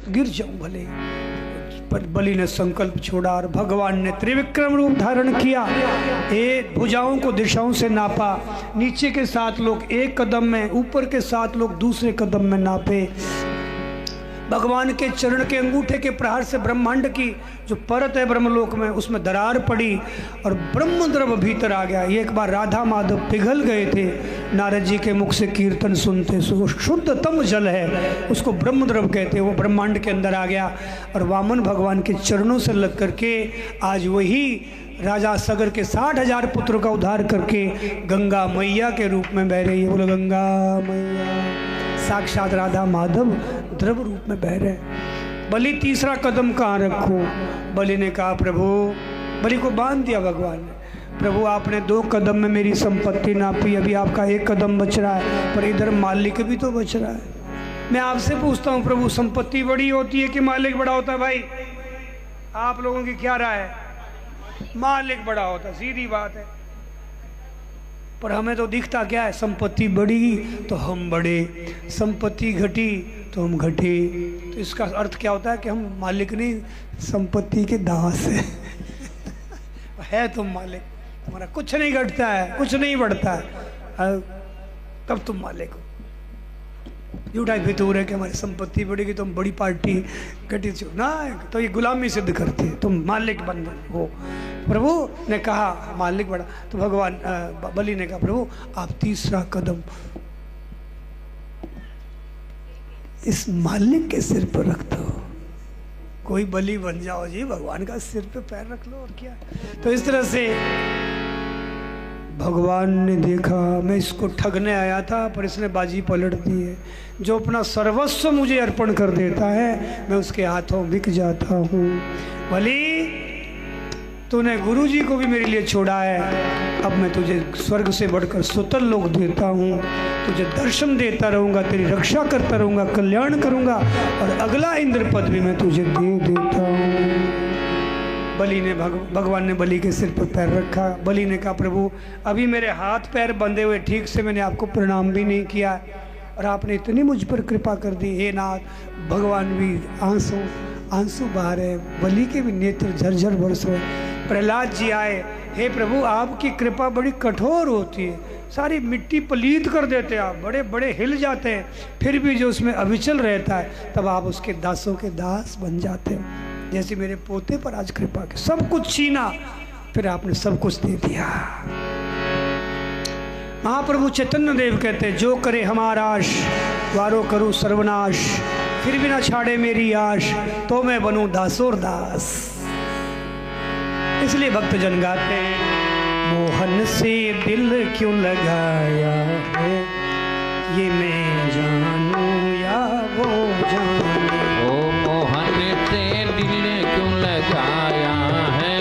गिर जाऊं भले। पर बलि ने संकल्प छोड़ा और भगवान ने त्रिविक्रम रूप धारण किया। भुजाओं को दिशाओं से नापा, नीचे के 7 लोग एक कदम में, ऊपर के 7 लोग दूसरे कदम में नापे। भगवान के चरण के अंगूठे के प्रहार से ब्रह्मांड की जो परत है ब्रह्मलोक में, उसमें दरार पड़ी और ब्रह्मद्रव भीतर आ गया। एक बार राधा माधव पिघल गए थे नारद जी के मुख से कीर्तन सुनते। सो शुद्धतम जल है, उसको ब्रह्मद्रव कहते हैं। वो ब्रह्मांड के अंदर आ गया और वामन भगवान के चरणों से लग करके आज वही राजा सगर के 60,000 पुत्रों का उद्धार करके गंगा मैया के रूप में बह रही है। बोलो गंगा मैया। साक्षात राधा माधव द्रव रूप में बह रहे हैं। बलि तीसरा कदम कहाँ रखूं? बलि ने कहा प्रभु, बलि को बांध दिया भगवान ने। प्रभु आपने 2 कदम में मेरी संपत्ति नापी, अभी आपका 1 कदम बच रहा है, पर इधर मालिक भी तो बच रहा है। मैं आपसे पूछता हूँ प्रभु, संपत्ति बड़ी होती है कि मालिक बड़ा होता है? भाई आप लोगों की क्या राय है? मालिक बड़ा होता, सीधी बात है। पर हमें तो दिखता क्या है, संपत्ति बढ़ी तो हम बढ़े, संपत्ति घटी तो हम घटे। तो इसका अर्थ क्या होता है कि हम मालिक नहीं, संपत्ति के दास है तुम मालिक, तुम्हारा कुछ नहीं घटता है, कुछ नहीं बढ़ता है, तब तुम मालिक हो। झूठा फितूर है कि हमारी संपत्ति बढ़ेगी तो हम बड़ी पार्टी घटी ना, तो ये गुलामी सिद्ध करती है, तुम मालिक बन हो। प्रभु ने कहा मालिक बड़ा, तो भगवान बलि ने कहा प्रभु आप तीसरा कदम इस मालिक के सिर पर रख दो। कोई बलि बन जाओ जी, भगवान का सिर पे पैर रख लो और क्या। तो इस तरह से भगवान ने देखा मैं इसको ठगने आया था, पर इसने बाजी पलट दी है। जो अपना सर्वस्व मुझे अर्पण कर देता है मैं उसके हाथों बिक जाता हूँ। बलि तूने गुरु जी को भी मेरे लिए छोड़ा है, अब मैं तुझे स्वर्ग से बढ़कर सुतल लोक देता हूँ, तुझे दर्शन देता रहूँगा, तेरी रक्षा करता रहूँगा, कल्याण करूँगा, और अगला इंद्र पद भी मैं तुझे दे देता हूँ। बलि ने भगवान ने बलि के सिर पर पैर रखा। बलि ने कहा प्रभु अभी मेरे हाथ पैर बंधे हुए, ठीक से मैंने आपको प्रणाम भी नहीं किया और आपने इतनी मुझ पर कृपा कर दी। हे नाथ, भगवान भी आंसू बहा रहे, बलि के भी नेत्र झरझर बरस रहे। प्रहलाद जी आए, हे प्रभु आपकी कृपा बड़ी कठोर होती है, सारी मिट्टी पलीत कर देते हैं आप, बड़े बड़े हिल जाते हैं, फिर भी जो उसमें अविचल रहता है तब आप उसके दासों के दास बन जाते हैं। जैसे मेरे पोते पर आज कृपा की, सब कुछ छीना फिर आपने सब कुछ दे दिया। महाप्रभु चैतन्य देव कहते जो करे हमारा आश, वारो करूं सर्वनाश, फिर भी ना छाड़े मेरी आश, तो मैं बनूं दासोर दास। इसलिए भक्तजन गाते हैं मोहन से दिल क्यों लगाया है, ये मैं जानूं या वो जाने। ओ मोहन से दिल क्यों लगाया है,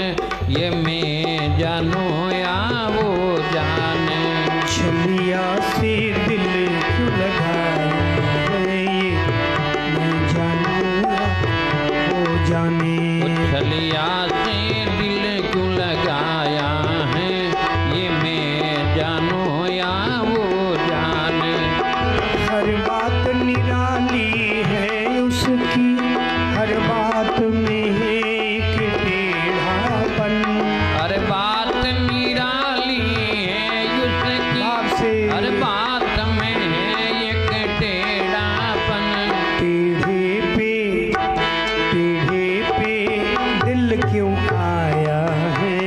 ये मैं जानूं या वो जाने। छलिया से दिल क्यों लगाया है, ये मैं जानूं या वो जाने। छलिया से दिल क्यों लगाया है, ये मैं जानूं या वो जाने। हर बात निराली है उसकी, हर बात में एक टेढ़ापन। हर बात निराली है उसकी, हर बात में है एक टेढ़ापन। टेढ़े पे दिल क्यों आया है,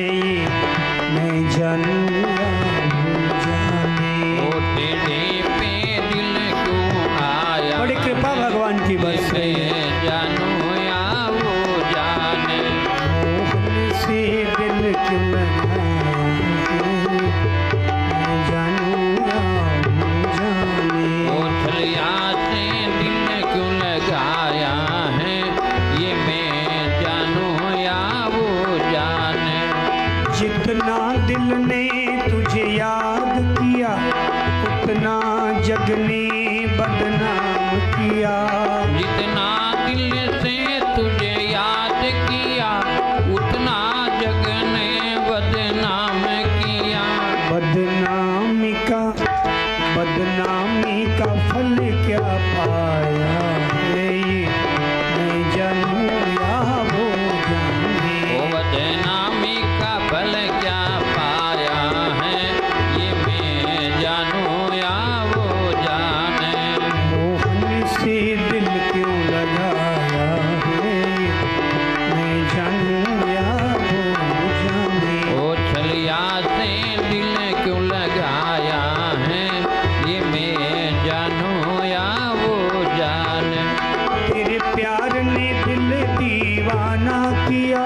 ये मैं जानूं या वो जाने। ओ टेढ़े पे दिल क्यों आया, बड़ी कृपा भगवान की बरस रही है। मैं जानूं या वो जाने। मोहन से दिल क्यों लगाया है, मैं जानूं या वो जाने। ओ छलिया से दिल क्यों लगाया है, ये मैं जानूं या वो जाने। जितना दिल ने तुझे याद किया, उतना जग ने बदनाम किया। जितना दिल प्यार ने दिल दीवाना किया,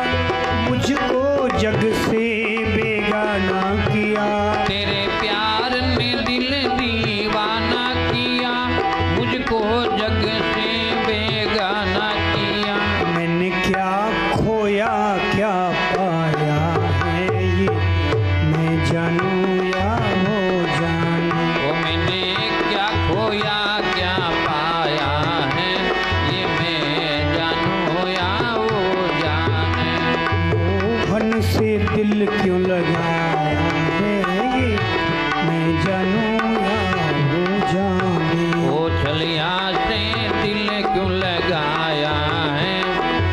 मुझको जग से बेगाना किया। तेरे प्यार ने दिल दीवाना किया, मुझको जग से बेगाना किया। मैंने क्या खोया क्या पाया है, ये मैं जानूं या वो जाने। वो मैंने क्या खोया क्या पाया है, ये मैं जानूं या वो जाने। मोहन से दिल क्यों लगाया है, ये मैं जानूं या वो जाने। वो छलिया से दिल क्यों लगाया है,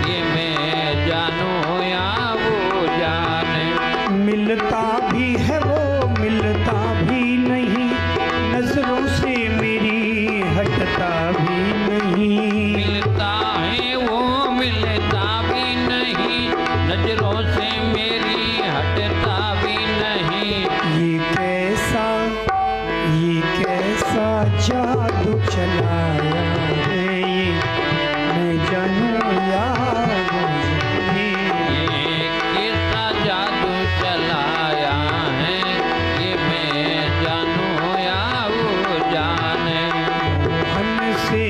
ये मैं जानूं या वो जाने। मिलता भी है वो मिलता भी नहीं, नजरों से मेरी हटता भी नहीं। मिलता है वो मिलता भी नहीं, नजरों से मेरी हटता भी नहीं। ये कैसा जादू चलाया है, ये मैं जानूं या वो जाने। ये कैसा जादू चलाया है, ये मैं जानूं या वो जाने। मोहन से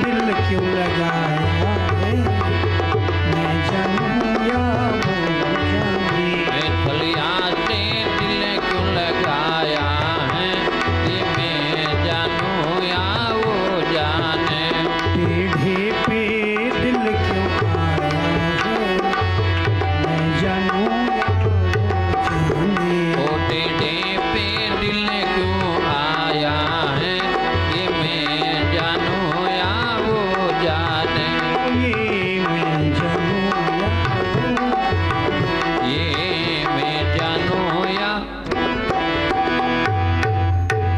दिल क्यों लगाया है, मैं जानूं या वो जाने। छलिया से दिल क्यों लगाया है, ये मैं जानूं या वो जाने। टेढ़े पे दिल क्यों आया है, मैं जानूं या वो जाने। ओ टेढ़े पे दिल क्यों आया है, ये मैं जानूं या वो जाने। ये मैं जानूं या वो ये मैं जानूं या।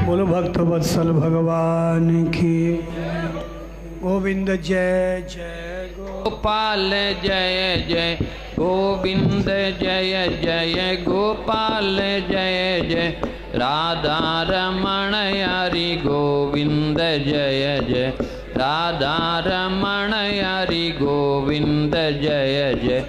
बोलो भक्त वत्सल भगवान की। गोविंद जय जय गोपाल जय जय गोविंद जय जय गोपाल जय जय राधा रमण हरि गोविंद जय जय राधा रमण हरि गोविंद जय जय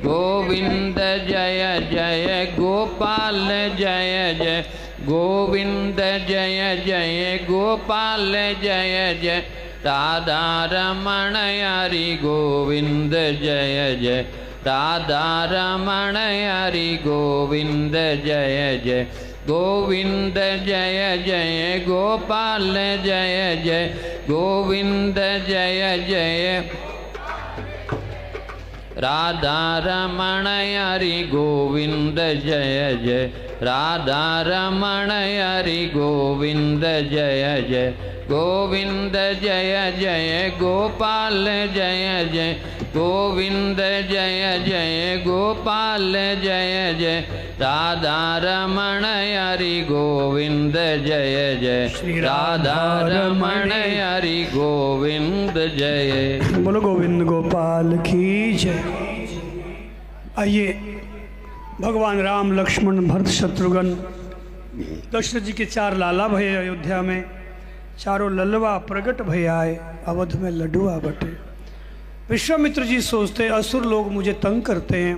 गोविंद जय जय गोपाल जय जय गोविंद जय जय गोपाल जय जय राधा रमण हरि गोविंद जय जय राधा रमण हरि गोविंद जय जय गोविंद जय जय गोपाल जय जय गोविंद जय जय राधा रमण हरि गोविंद जय जय राधा रमण हरि गोविंद जय जय गोविंद जय जय गोपाल जय जय गोविंद जय जय गोपाल जय जय राधा रमण हरि गोविंद जय जय राधा रमण हरि गोविंद जय। बोलो गोविंद गोपाल की जय। आइए भगवान राम लक्ष्मण भरत शत्रुघ्न दशरथ जी के 4 लाला भये अयोध्या में, चारों ललवा प्रगट भय आए, अवध में लडुआ बटे। विश्वामित्र जी सोचते असुर लोग मुझे तंग करते हैं,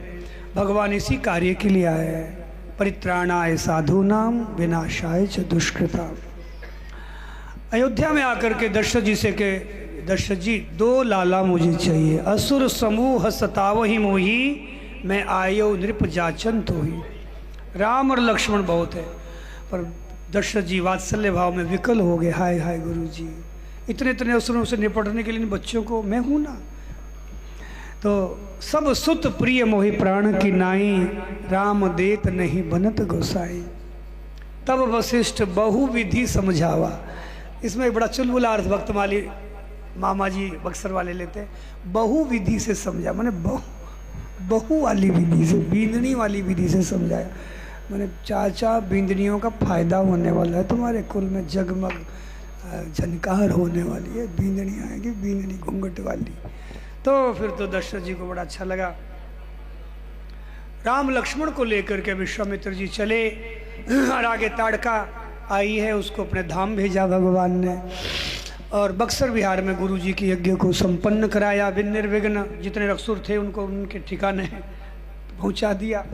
भगवान इसी कार्य के लिए आए हैं। परित्राणाय साधूनाम विनाशाय च दुष्कृताम। अयोध्या में आकर के दशरथ जी से के दशरथ जी 2 लाला मुझे चाहिए। असुर समूह सतावहि मोही, मैं आयो नृप जाचन तो ही। राम और लक्ष्मण बहुत है, पर दशरथ जी वात्सल्य भाव में विकल हो गए। हाय हाय गुरु जी, इतने इतने असुरों से निपटने के लिए इन बच्चों को मैं हूँ ना। तो सब सुत प्रिय मोहि प्राण की नाई, राम देत नहीं बनत गोसाई। तब वशिष्ठ बहुविधि समझावा। इसमें एक बड़ा चुलबुला अर्थ भक्तमाली मामा जी बक्सर वाले लेते हैं। बहुविधि से समझा, मैंने बहु वाली विधि से, बींदनी वाली विधि से समझाया। मैंने चाचा बींदनियों का फायदा होने वाला है, तुम्हारे कुल में जगमग झनकार होने वाली है, बींदनी आएगी, बींदनी घूंघट वाली। तो फिर तो दशरथ जी को बड़ा अच्छा लगा। राम लक्ष्मण को लेकर के विश्वामित्र जी चले और आगे ताड़का आई है, उसको अपने धाम भेजा भगवान ने। और बक्सर बिहार में गुरु जी की यज्ञ को संपन्न कराया। बिन निर्विघ्न जितने रक्षुर थे उनको उनके ठिकाने पहुंचा दिया।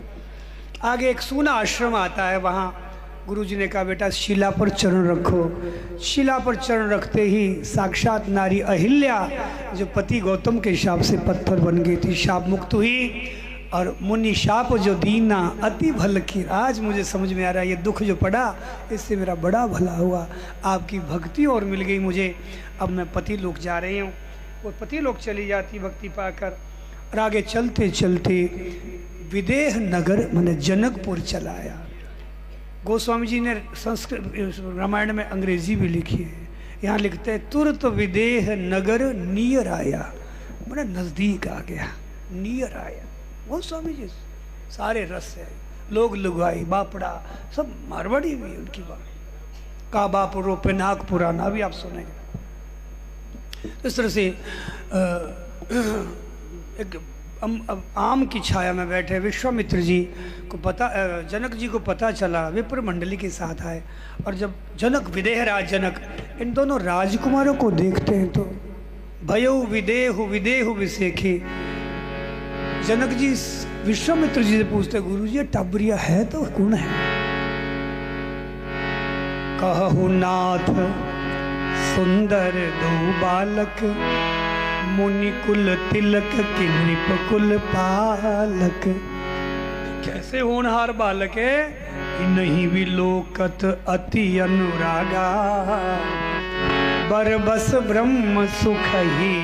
आगे एक सूना आश्रम आता है, वहाँ गुरु जी ने कहा बेटा शिला पर चरण रखो। शिला पर चरण रखते ही साक्षात नारी अहिल्या जो पति गौतम के शाप से पत्थर बन गई थी, शाप मुक्त हुई। और मुनि शाप जो दीना अति भल की, आज मुझे समझ में आ रहा है ये दुख जो पड़ा इससे मेरा बड़ा भला हुआ, आपकी भक्ति और मिल गई मुझे। अब मैं पति लोक जा रही हूँ। और पति लोक चली जाती भक्ति पाकर। और आगे चलते चलते विदेह नगर मैंने जनकपुर चलाया। गोस्वामी जी ने संस्कृत रामायण में अंग्रेजी भी लिखी है। यहाँ लिखते हैं तुरंत विदेह नगर नियर आया, मैंने नज़दीक आ गया, नियर आया। गोस्वामी जी सारे रस है, लोग लुगाई बापड़ा सब मारवाड़ी भी उनकी बात। काबापुरो पिनाक पुराना भी आप सुनेंगे। इस तरह से एक आम की छाया में बैठे विश्वामित्र जी को पता, जनक जी को पता चला, विप्र मंडली के साथ आए। और जब जनक विदेह राज जनक इन दोनों राजकुमारों को देखते हैं तो भयो विदेहु विदेहु विसेखे। जनक जी विश्वामित्र जी से पूछते गुरु जी टबरिया है तो कौन है? कहु नाथ सुंदर दो बालक, मुनि कुल तिलक की नृप कुल पालक। कैसे होनहार बालक है, नहीं भी लोकत अति अनुरागा, बरबस ब्रह्म सुख ही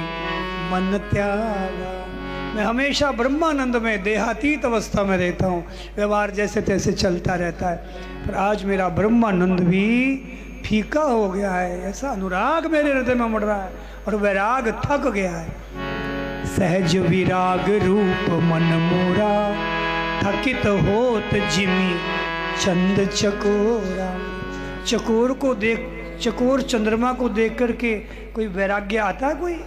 मन त्यागा। मैं हमेशा ब्रह्मानंद में देहातीत अवस्था में रहता हूँ, व्यवहार जैसे तैसे चलता रहता है, पर आज मेरा ब्रह्मानंद भी फीका हो गया है। ऐसा अनुराग मेरे हृदय में उमड़ रहा है और वैराग थक गया है। सहज विराग रूप मन मोरा, थकित होत जिमी चंद चकोरा। चकोर को देख, चकोर चंद्रमा को देख करके कोई वैराग्य आता है? कोई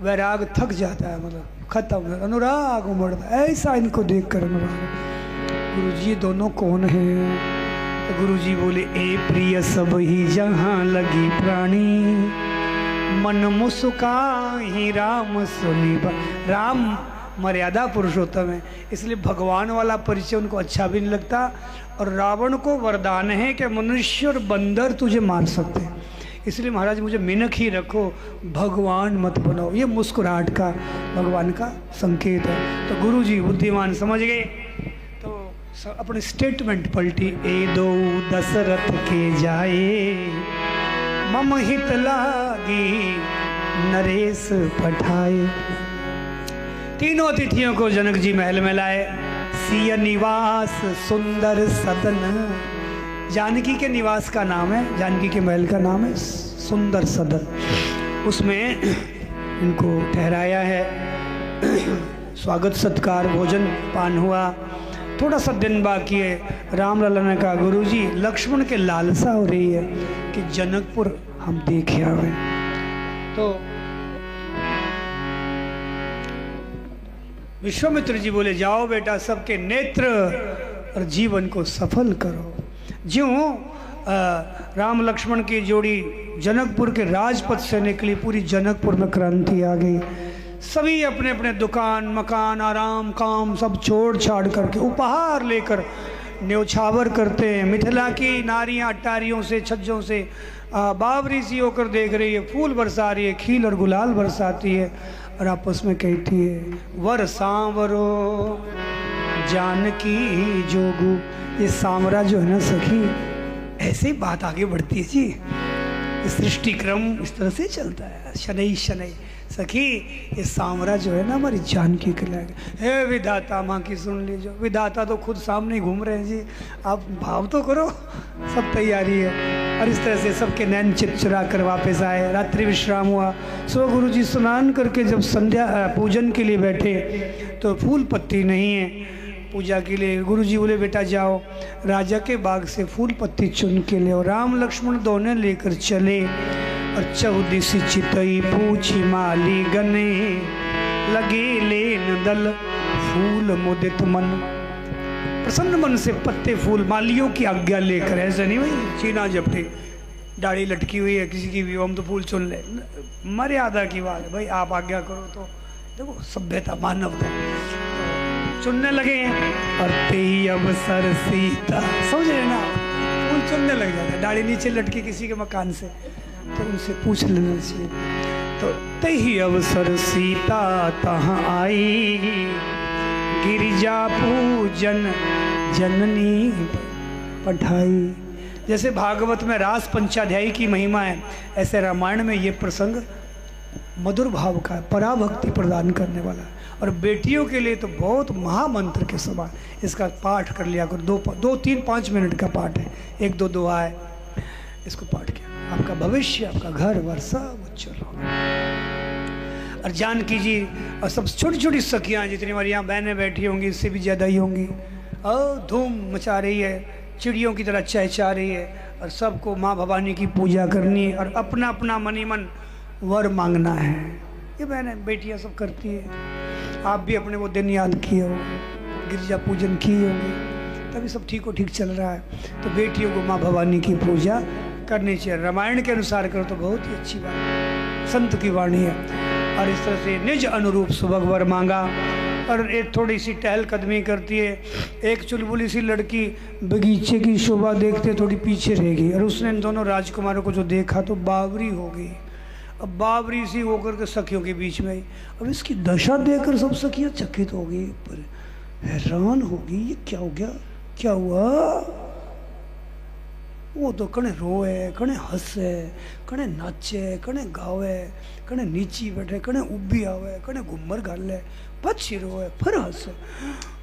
वैराग थक जाता है, मतलब खत्म, अनुराग उमड़ता है। ऐसा इनको देख कर अनुराग। गुरु जी दोनों कौन हैं? तो गुरु जी बोले ए प्रिय सब ही जहाँ लगी प्राणी, मन मुस्काही राम सुनी। राम मर्यादा पुरुषोत्तम है, इसलिए भगवान वाला परिचय उनको अच्छा भी नहीं लगता। और रावण को वरदान है कि मनुष्य और बंदर तुझे मार सकते हैं, इसलिए महाराज मुझे मिनख ही रखो, भगवान मत बनाओ। ये मुस्कुराहट का भगवान का संकेत है। तो गुरु जी बुद्धिमान समझ गए, तो अपने स्टेटमेंट पलटी। ए दो दशरथ के जाए, मम हित लागी नरेश पठाए। तीनों अतिथियों को जनक जी महल में लाए। सिय निवास सुंदर सदन, जानकी के निवास का नाम है, जानकी के महल का नाम है सुंदर सदन। उसमें इनको ठहराया है, स्वागत सत्कार भोजन पान हुआ। थोड़ा सा दिन बाकी है। रामलला ने कहा गुरुजी लक्ष्मण के लालसा हो रही है कि जनकपुर हम देखे आवे। तो विश्वामित्र जी बोले जाओ बेटा, सबके नेत्र और जीवन को सफल करो। ज्यों राम लक्ष्मण की जोड़ी जनकपुर के राजपथ से निकली, पूरी जनकपुर में क्रांति आ गई। सभी अपने अपने दुकान मकान आराम काम सब छोड़ छाड़ करके उपहार लेकर न्यौछावर करते हैं। मिथिला की नारियां अटारियों से छज्जों से बावरी सी होकर देख रही है, फूल बरसा रही है, खील और गुलाल बरसाती है और आपस में कहती है वर सांवरो जानकी जोगू। ये सांवरा जो है ना सखी, ऐसे ही बात आगे बढ़ती है जी। सृष्टि क्रम इस तरह से चलता है, शनै शनै सखी। ये सांवरा जो है ना हमारी जानकी के लायक है। विधाता माँ की सुन लीजिए, विधाता तो खुद सामने घूम रहे हैं जी, आप भाव तो करो। सब तैयारी है और इस तरह से सबके नैन चित चुरा कर वापस आए। रात्रि विश्राम हुआ। सो गुरु जी स्नान करके जब संध्या पूजन के लिए बैठे तो फूल पत्ती नहीं है पूजा के लिए। गुरु जी बोले बेटा जाओ राजा के बाग से फूल पत्ती चुन के ले। और राम लक्ष्मण दोनों लेकर चले और चौदिसी चितई पूछी माली गने, लगे लेन दल फूल मुदित मन। प्रसन्न मन से पत्ते फूल मालियों की आज्ञा लेकर, ऐसे नहीं भाई चीना झपटे, दाढ़ी लटकी हुई है किसी की भी, हम तो फूल चुन ले, मर्यादा की बात है भाई, आप आज्ञा करो तो देखो सभ्यता मानवता। तो चुनने लगे और ते ही अवसर सीता, समझ रहे ना, फूल चुनने लग जाते, दाढ़ी नीचे लटकी किसी के मकान से, तो उनसे पूछ लेना चाहिए। तो ते ही अवसर सीता तहाँ आई, गिरिजा पूजन जननी पठाई। जैसे भागवत में रास पंचाध्यायी की महिमा है, ऐसे रामायण में ये प्रसंग मधुर भाव का है, पराभक्ति प्रदान करने वाला है, और बेटियों के लिए तो बहुत महामंत्र के समान। इसका पाठ कर लिया करो, 2-3-5 मिनट का पाठ है, 1-2 दुआ है, इसको पाठ किया, आपका भविष्य, आपका घर वर सब उज्जवल होगा। और जानकी जी और सब छोटी छोटी सखियाँ, जितनी हमारी यहाँ बहनें बैठी होंगी, इससे भी ज़्यादा ही होंगी, और धूम मचा रही है, चिड़ियों की तरह चहचा रही है, और सबको माँ भवानी की पूजा करनी है, और अपना अपना मनी मन वर मांगना है। ये बहनें बेटियाँ सब करती है। आप भी अपने वो दिन याद किए हो, गिरजा पूजन किए होंगे, तभी सब ठीक चल रहा है। तो बेटियों को माँ भवानी की पूजा करनी चाहिए, रामायण के अनुसार करो तो बहुत ही अच्छी बात है, संत की वाणी है। और इस तरह से निज अनुरूप सुभग वर मांगा, और एक थोड़ी सी टहल कदमी करती है। एक चुलबुली सी लड़की बगीचे की शोभा देखते थोड़ी पीछे रह गई, और उसने इन दोनों राजकुमारों को जो देखा तो बावरी हो गई। अब बावरी सी होकर के सखियों के बीच में आई। अब इसकी दशा देखकर सब सखियाँ चकित हो गई, पर हैरान हो गई, ये क्या हो गया, क्या हुआ। वो तो कने रोए, कने हंसे, कने नाचे, कने गावे, कने नीची बैठे, कने उब्बी आवे, कने घूमर घाले, पछी रोए, फिर हंसे।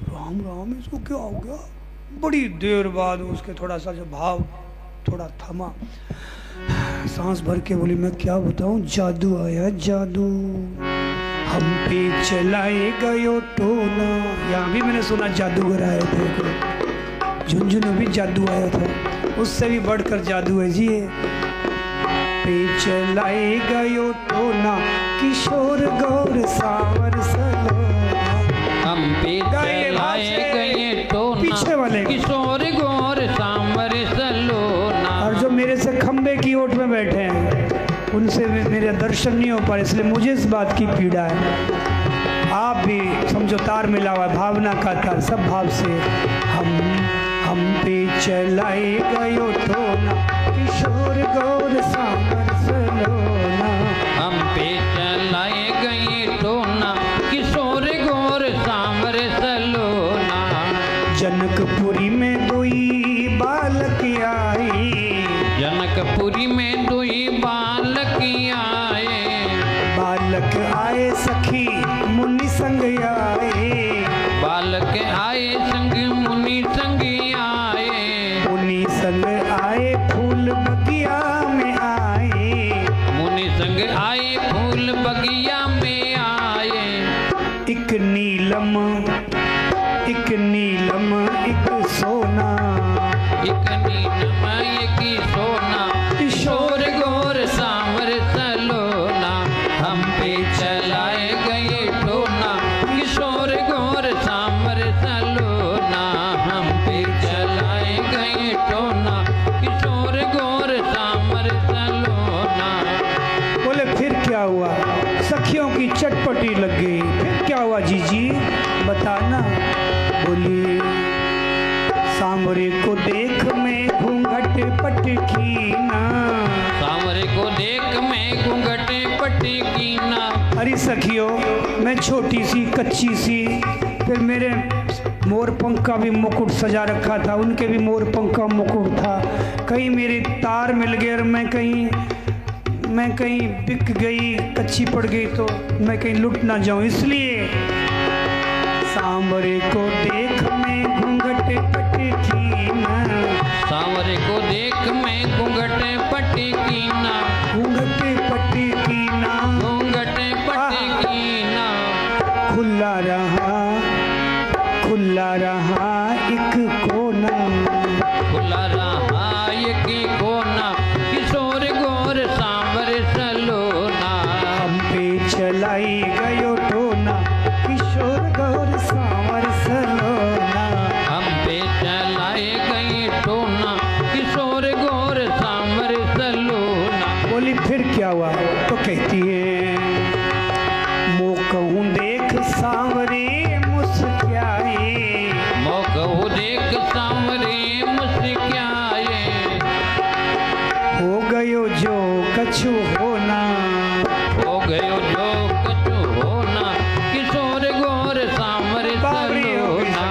राम राम, इसको क्या हो गया। बड़ी देर बाद उसके थोड़ा सा जो भाव थोड़ा थमा, सांस भर के बोली, मैं क्या बताऊं, जादू आया जादू, हम पे चलाए गयो टोना। यहाँ भी मैंने सुना जादूगर आए थे, झुंझुनू में भी जादू आया था, उससे भी बढ़कर जादू है जी। पे चलाए गयो टोना, किशोर गौर सावर सलोना। हम पे चलाए गए टोना, पीछे वाले किशोर गौर सांवर सलोना। और जो मेरे से खंबे की ओट में बैठे हैं, उनसे मेरे दर्शन नहीं हो पा रहे, इसलिए मुझे इस बात की पीड़ा है। आप भी समझो तार मिला हुआ है, भावना का तार, सब भाव से। हम पे चलाए गयो टोना, किशोर गौर सांवर सलोना। हम पे चलाए गए टोना, किशोर गौर सांवर सलोना। जनकपुरी में दुई बालक आई, जनकपुरी में दुई बालक आए। बालक आए सखी मुनि संग आए, बालक आए संग मुनि संग आए। मुनि संग आए फूल बगिया में आए, मुनि संग आए फूल बगिया में आए। एक नीलम एक सोना, एक नीलम एक सोना, किशोर गौर सांवर सलोना। हम पे चलाए गए टोना, किशोर गौर सांवर सलोना। हम पे चलाए गए टोना, किशोर गौर सांवर सलोना। बोले फिर क्या हुआ, सखियों की चटपटी लग गई, फिर क्या हुआ जीजी बताना। बोली सांवरे को देख मैं घूंघट पटकीना, सांवरे को देख मैं घूंघट पटकीना। अरे सखियों, मैं छोटी सी कच्ची सी, फिर मेरे मोर पंख का भी मुकुट सजा रखा था, उनके भी मोर पंख का मुकुट था, कहीं मेरे तार मिल गए और मैं कहीं बिक गई, कच्ची पड़ गई तो मैं कहीं लुट ना जाऊं, इसलिए सांवरे को देख मैं घूंघट पटकीना। सांवरे को देख मैं घूंघट पटकीना, घूंघट पटकीना, घूंघट पटकीना। खुला रहा एक कोना, खुला रहा एक कोना, किशोर गौर सांवर सलोना। हम पे चलाई गयो टोना, किशोर गौर सांवर सलोना। हम पे चलाए गए टोना, किशोर गौर सांवर सलोना। देख सांवरे मुस्काए, मोकहु देख सांवरे मुस्काए, हो गयो जो कछु होना, हो गयो जो कछु होना, किशोर गोर सांवर सलोना,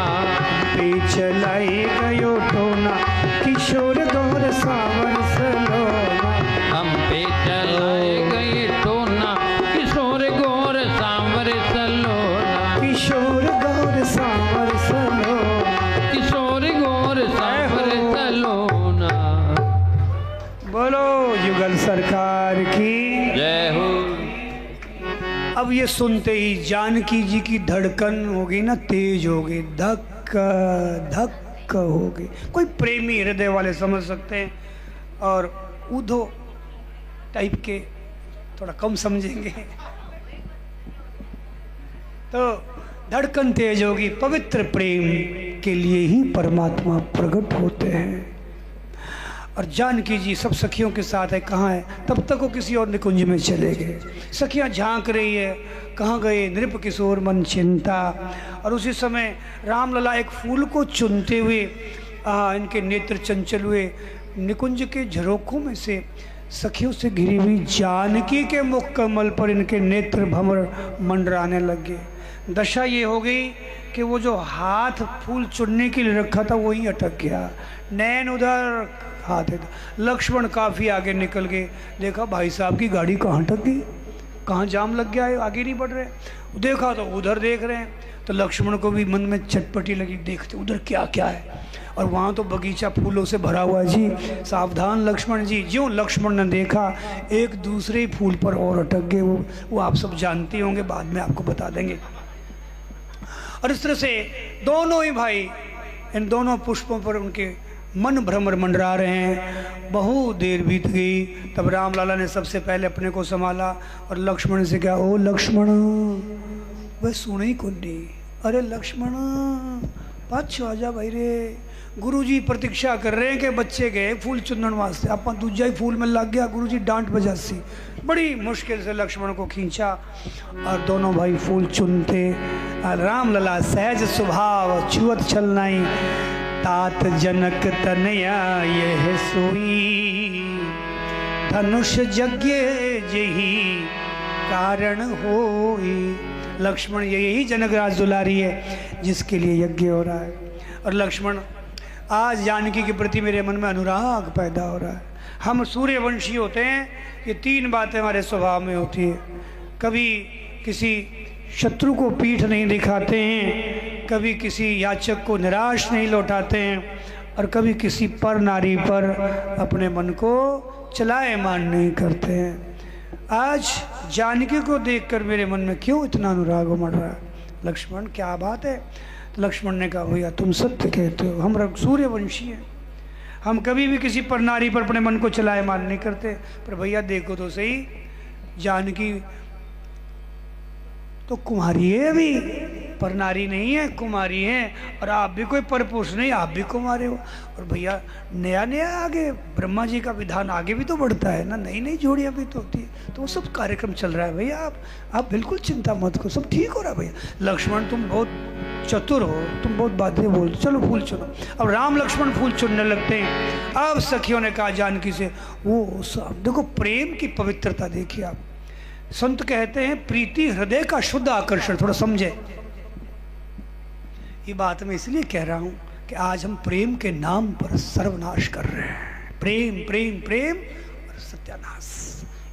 पे चलाई गयो टोना, किशोर गौर सांवर सलोना, हम पे चलाए गए टोना, किशोर गोर सांवर सलोना, किशोर गौर सांवर सलोना। किशोर गोर सांवर सलोना। बोलो युगल सरकार की। जय हो। अब ये सुनते ही जानकी जी की धड़कन हो गई ना, तेज हो गई, धक धक हो गई। कोई प्रेमी हृदय वाले समझ सकते हैं, और उधो टाइप के थोड़ा कम समझेंगे। तो धड़कन तेज होगी। पवित्र प्रेम के लिए ही परमात्मा प्रकट होते हैं। और जानकी जी सब सखियों के साथ है। कहाँ है? तब तक वो किसी और निकुंज में चले गए। सखियाँ झांक रही है, कहाँ गए? नृप किशोर मन चिंता। और उसी समय रामलला एक फूल को चुनते हुए इनके नेत्र चंचल हुए। निकुंज के झरोखों में से सखियों से घिरी हुई जानकी के मुख कमल पर इनके नेत्र भंवर मंडराने लग गए। दशा ये हो गई कि वो जो हाथ फूल चुनने के लिए रखा था वहीं अटक गया। नैन उधर, हाथ इधर। लक्ष्मण काफ़ी आगे निकल गए। देखा भाई साहब की गाड़ी कहाँ अटक गई, कहाँ जाम लग गया है, आगे नहीं बढ़ रहे। देखा तो उधर देख रहे हैं, तो लक्ष्मण को भी मन में चटपटी लगी, देखते उधर क्या क्या है। और वहाँ तो बगीचा फूलों से भरा हुआ जी। सावधान लक्ष्मण जी। ज्यों लक्ष्मण ने देखा, एक दूसरे फूल पर और अटक गए। वो आप सब जानते होंगे, बाद में आपको बता देंगे। और इस तरह से दोनों ही भाई इन दोनों पुष्पों पर उनके मन भ्रमर मंडरा रहे हैं। बहुत देर बीत गई। तब रामलाला ने सबसे पहले अपने को संभाला और लक्ष्मण से कहा, ओ लक्ष्मण। वह सुने ही कौन नहीं। अरे लक्ष्मण पाछो आजा भाई रे, गुरुजी प्रतीक्षा कर रहे हैं कि बच्चे गए फूल चुनने वास्ते, आप दूजा ही फूल में लग गया। गुरुजी डांट बजासी। बड़ी मुश्किल से लक्ष्मण को खींचा और दोनों भाई फूल चुनते। रामलला सहज स्वभाव छुअत छलनाई, तात जनक तनया यह सोई, धनुष यज्ञ यही कारण होई। लक्ष्मण यही जनकराज दुलारी है जिसके लिए यज्ञ हो रहा है। और लक्ष्मण आज जानकी के प्रति मेरे मन में अनुराग पैदा हो रहा है। हम सूर्यवंशी होते हैं, ये तीन बातें हमारे स्वभाव में होती है। कभी किसी शत्रु को पीठ नहीं दिखाते हैं, कभी किसी याचक को निराश नहीं लौटाते हैं, और कभी किसी पर नारी पर अपने मन को चलायमान नहीं करते हैं। आज जानकी को देखकर मेरे मन में क्यों इतना अनुराग उमड़ रहा है? लक्ष्मण क्या बात है? तो लक्ष्मण ने कहा, भैया तुम सत्य कहते हो, हम सूर्यवंशी हैं, हम कभी भी किसी पर नारी पर अपने मन को चलायमान नहीं करते। पर भैया देखो तो सही, जानकी तो कुमारी है, अभी पर नारी नहीं है, कुमारी है। और आप भी कोई परपुरुष नहीं, आप भी कुमारे हो। और भैया नया नया आगे ब्रह्मा जी का विधान आगे भी तो बढ़ता है ना, नई नई जोड़ियाँ भी तो होती है। तो वो सब कार्यक्रम चल रहा है भैया, आप बिल्कुल चिंता मत करो, सब ठीक हो रहा है भैया। लक्ष्मण तुम बहुत चतुर हो, तुम बहुत बातें बोलते, चलो फूल चुनो। अब राम लक्ष्मण फूल चुनने लगते हैं। अब सखियों ने कहा जानकी से, वो सब देखो प्रेम की पवित्रता देखिए आप। संत कहते हैं प्रीति हृदय का शुद्ध आकर्षण। थोड़ा समझे ये बात मैं इसलिए कह रहा हूं कि आज हम प्रेम के नाम पर सर्वनाश कर रहे हैं। प्रेम प्रेम प्रेम और सत्यानाश।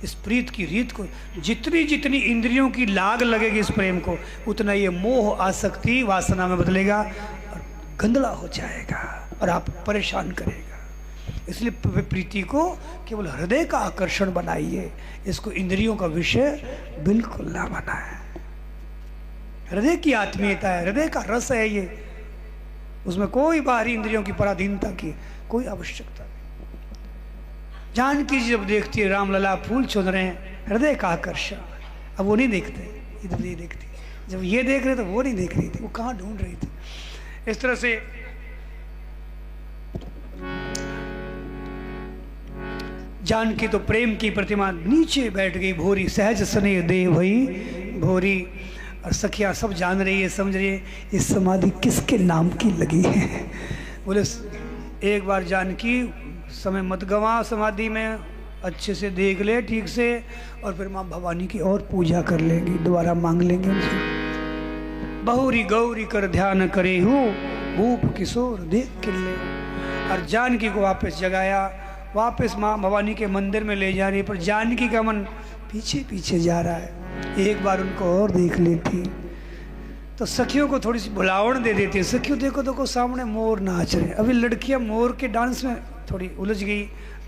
इस प्रीत की रीत को जितनी जितनी इंद्रियों की लाग लगेगी इस प्रेम को, उतना ये मोह आसक्ति वासना में बदलेगा और गंदला हो जाएगा और आप परेशान करेगा। इसलिए प्रीति को केवल हृदय का आकर्षण बनाइए, इसको इंद्रियों का विषय बिल्कुल ना बनाए। हृदय की आत्मीयता है, हृदय का रस है ये, उसमें कोई बाहरी इंद्रियों की पराधीनता की कोई आवश्यकता नहीं। जानकी जी जब देखती है रामलला फूल चुन रहे हैं, हृदय का आकर्षण। अब वो नहीं देखते, इधर ये देखती। जब ये देख रहे तो वो नहीं देख रही थी, वो कहाँ ढूंढ रही थी। इस तरह से जानकी तो प्रेम की प्रतिमा नीचे बैठ गई भोरी, सहज स्नेह दे भई भोरी। और सखियाँ सब जान रही है, समझ रही है ये समाधि किसके नाम की लगी है। बोले एक बार जानकी समय मत गवा, समाधि में अच्छे से देख ले ठीक से, और फिर माँ भवानी की और पूजा कर लेंगे, दोबारा मांग लेंगे उनसे। बहुरी गौरी कर ध्यान करे हूँ, भूप किशोर देख किले। और जानकी को वापस जगाया, वापस माँ भवानी के मंदिर में ले जा रही है, पर जानकी का मन पीछे पीछे जा रहा है। एक बार उनको और देख लेती तो सखियों को थोड़ी सी भुलावण दे देती है। सखियों देखो सामने मोर नाच रहे, अभी लड़कियां मोर के डांस में थोड़ी उलझ गई,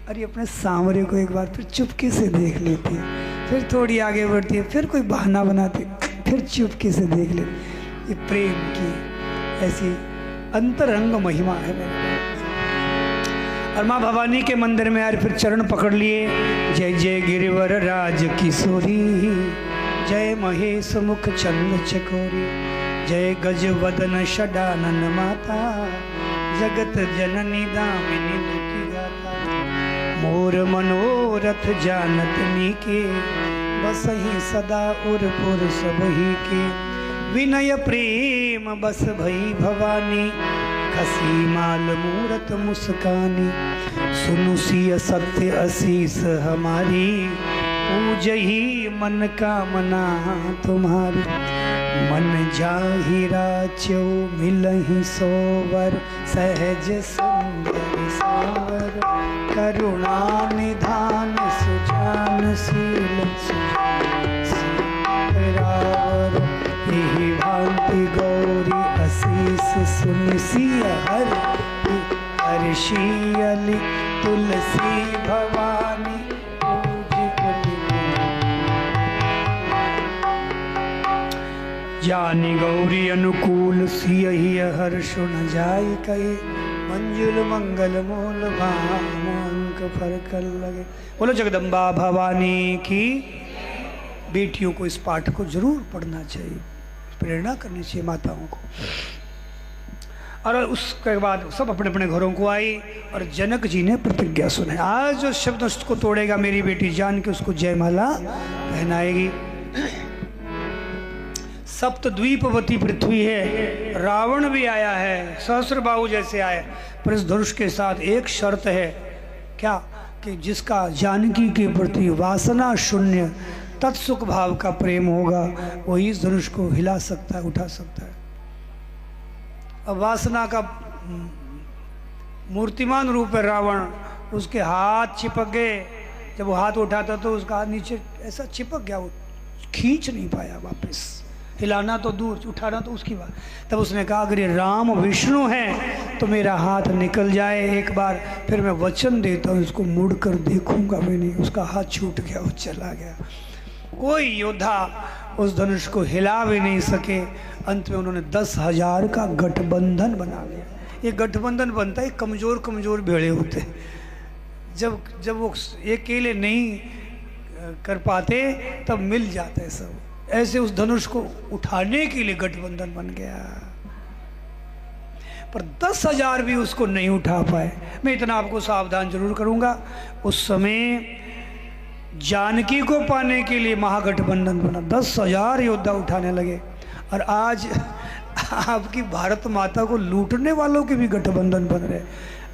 अरे अपने सांवरे को एक बार फिर चुपके से देख लेती है, फिर थोड़ी आगे बढ़ती है, फिर कोई बहाना बनाती, फिर चुपके से देख लेती। ये प्रेम की ऐसी अंतरंग महिमा है मेरे। और माँ भवानी के मंदिर में यार फिर चरण पकड़ लिए। जय जय गिरिवर राज किशोरी, जय महेश मुख चंद चकोरी, जय गज वदन षडानन माता, जगत जननी दामिनी दुखी गाता। मोर मनोरथ जानत नीके, बसहि सदा उरपुर सबही के। विनय प्रेम बस भई भवानी, खसी माल मूरत मुस्कानी। सुनु सिय सत्य असीस हमारी, पूजही मन कामना तुम्हारी। मन जाहिरा चो मिलहि सोवर, सहज सुंदर सावर। करुणा निधान सुजान शील रावर। यही भांति गौरी असीस सुनिसिय हर, हर्षियलि तुलसी भवानी पूज कुल। जानी गौरी अनुकूल सियहि हर्ष न जाय कहे। मंजुल मंगल मूल भांक फरकल लगे। बोलो जगदम्बा भवानी की। बेटियों को इस पाठ को जरूर पढ़ना चाहिए, प्रेरणा करनी चाहिए माताओं को। और उसके बाद सब अपने अपने घरों को आई और जनक जी ने प्रतिज्ञा सुनाई। आज जो शब्द उसको तोड़ेगा मेरी बेटी जान के उसको जयमाला पहनाएगी। सप्तद्वीपवती पृथ्वी है, रावण भी आया है, सहस्त्रबाहु जैसे आए, पर इस धनुष के साथ एक शर्त है। क्या? कि जिसका जानकी के प्रति वासना शून्य तत्सुख भाव का प्रेम होगा, वही इस धनुष को हिला सकता है, उठा सकता है। अब वासना का मूर्तिमान रूप है रावण, उसके हाथ चिपक गए। जब वो हाथ उठाता तो उसका हाथ नीचे ऐसा चिपक गया, वो खींच नहीं पाया वापस। हिलाना तो दूर, उठाना तो उसकी बात। तब उसने कहा अगर ये राम विष्णु हैं तो मेरा हाथ निकल जाए एक बार, फिर मैं वचन देता हूँ इसको मुड़ कर देखूंगा भी नहीं। उसका हाथ छूट गया, वो चला गया। कोई योद्धा उस धनुष को हिला भी नहीं सके। अंत में उन्होंने 10,000 का गठबंधन बना लिया। ये गठबंधन बनता है, कमज़ोर कमज़ोर भेड़े होते। जब वो अकेले नहीं कर पाते तब मिल जाते सब। ऐसे उस धनुष को उठाने के लिए गठबंधन बन गया, पर 10,000 भी उसको नहीं उठा पाए। मैं इतना आपको सावधान जरूर करूंगा, उस समय जानकी को पाने के लिए महागठबंधन बना, 10,000 योद्धा उठाने लगे। और आज आपकी भारत माता को लूटने वालों के भी गठबंधन बन रहे।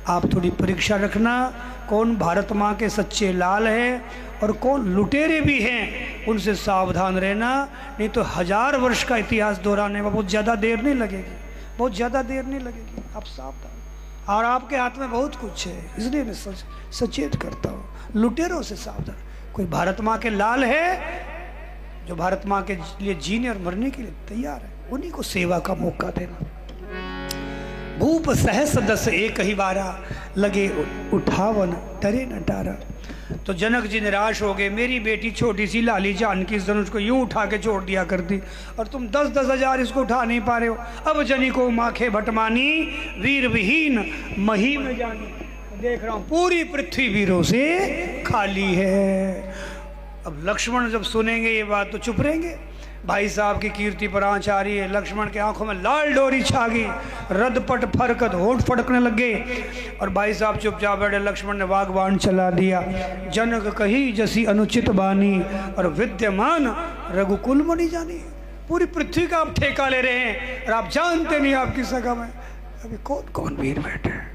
आप थोड़ी परीक्षा रखना, कौन भारत माँ के सच्चे लाल है और कौन लुटेरे भी हैं, उनसे सावधान रहना। नहीं तो 1000 वर्ष का इतिहास दोहराने में बहुत ज़्यादा देर नहीं लगेगी, बहुत ज़्यादा देर नहीं लगेगी। आप सावधान, और आपके हाथ में बहुत कुछ है, इसलिए मैं सचेत करता हूँ, लुटेरों से सावधान। कोई भारत माँ के लाल है जो भारत माँ के लिए जीने और मरने के लिए तैयार है, उन्हीं को सेवा का मौका देना। भूप सहस दस एक ही बारा, लगे उठावन डरे न टारा। तो जनक जी निराश हो गए, मेरी बेटी छोटी सी लाली जानकी इस धनुष को यूं उठा के छोड़ दिया करती, और तुम 10-10 हजार इसको उठा नहीं पा रहे हो। अब जनी को माखे भटमानी, वीर विहीन मही में जानी। देख रहा हूँ पूरी पृथ्वी वीरों से खाली है। अब लक्ष्मण जब सुनेंगे ये बात तो चुप रहेंगे। भाई साहब की कीर्ति पर आँच आ रही है, लक्ष्मण के आंखों में लाल डोरी छा गई, रदपट फरकत होंठ फड़कने लग गए, और भाई साहब चुपचाप बैठे। लक्ष्मण ने वागबाण चला दिया, जनक कही जसी अनुचित बानी, और विद्यमान रघुकुल मणि जानी। पूरी पृथ्वी का आप ठेका ले रहे हैं और आप जानते नहीं आपकी सगा में अभी कौन कौन वीर बैठे हैं।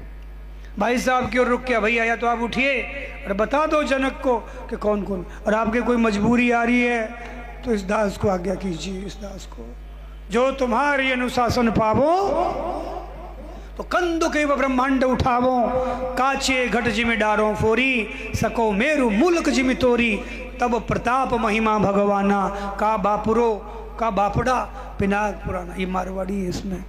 भाई साहब की ओर रुक के भैया या तो आप उठिए और बता दो जनक को कि कौन कौन, और आपके कोई मजबूरी आ रही है तो इस दास को आज्ञा कीजिए, इस दास को जो तुम्हारी अनुशासन पावो तो कंदु के ब्रह्मांड उठावो, काचे घट जिमि डारो फोरी, सको मेरु मुल्क जिमि तोरी, तब प्रताप महिमा भगवाना, का बापुरो का बापड़ा पिनाक पुराना। ये मारवाड़ी है इसमें।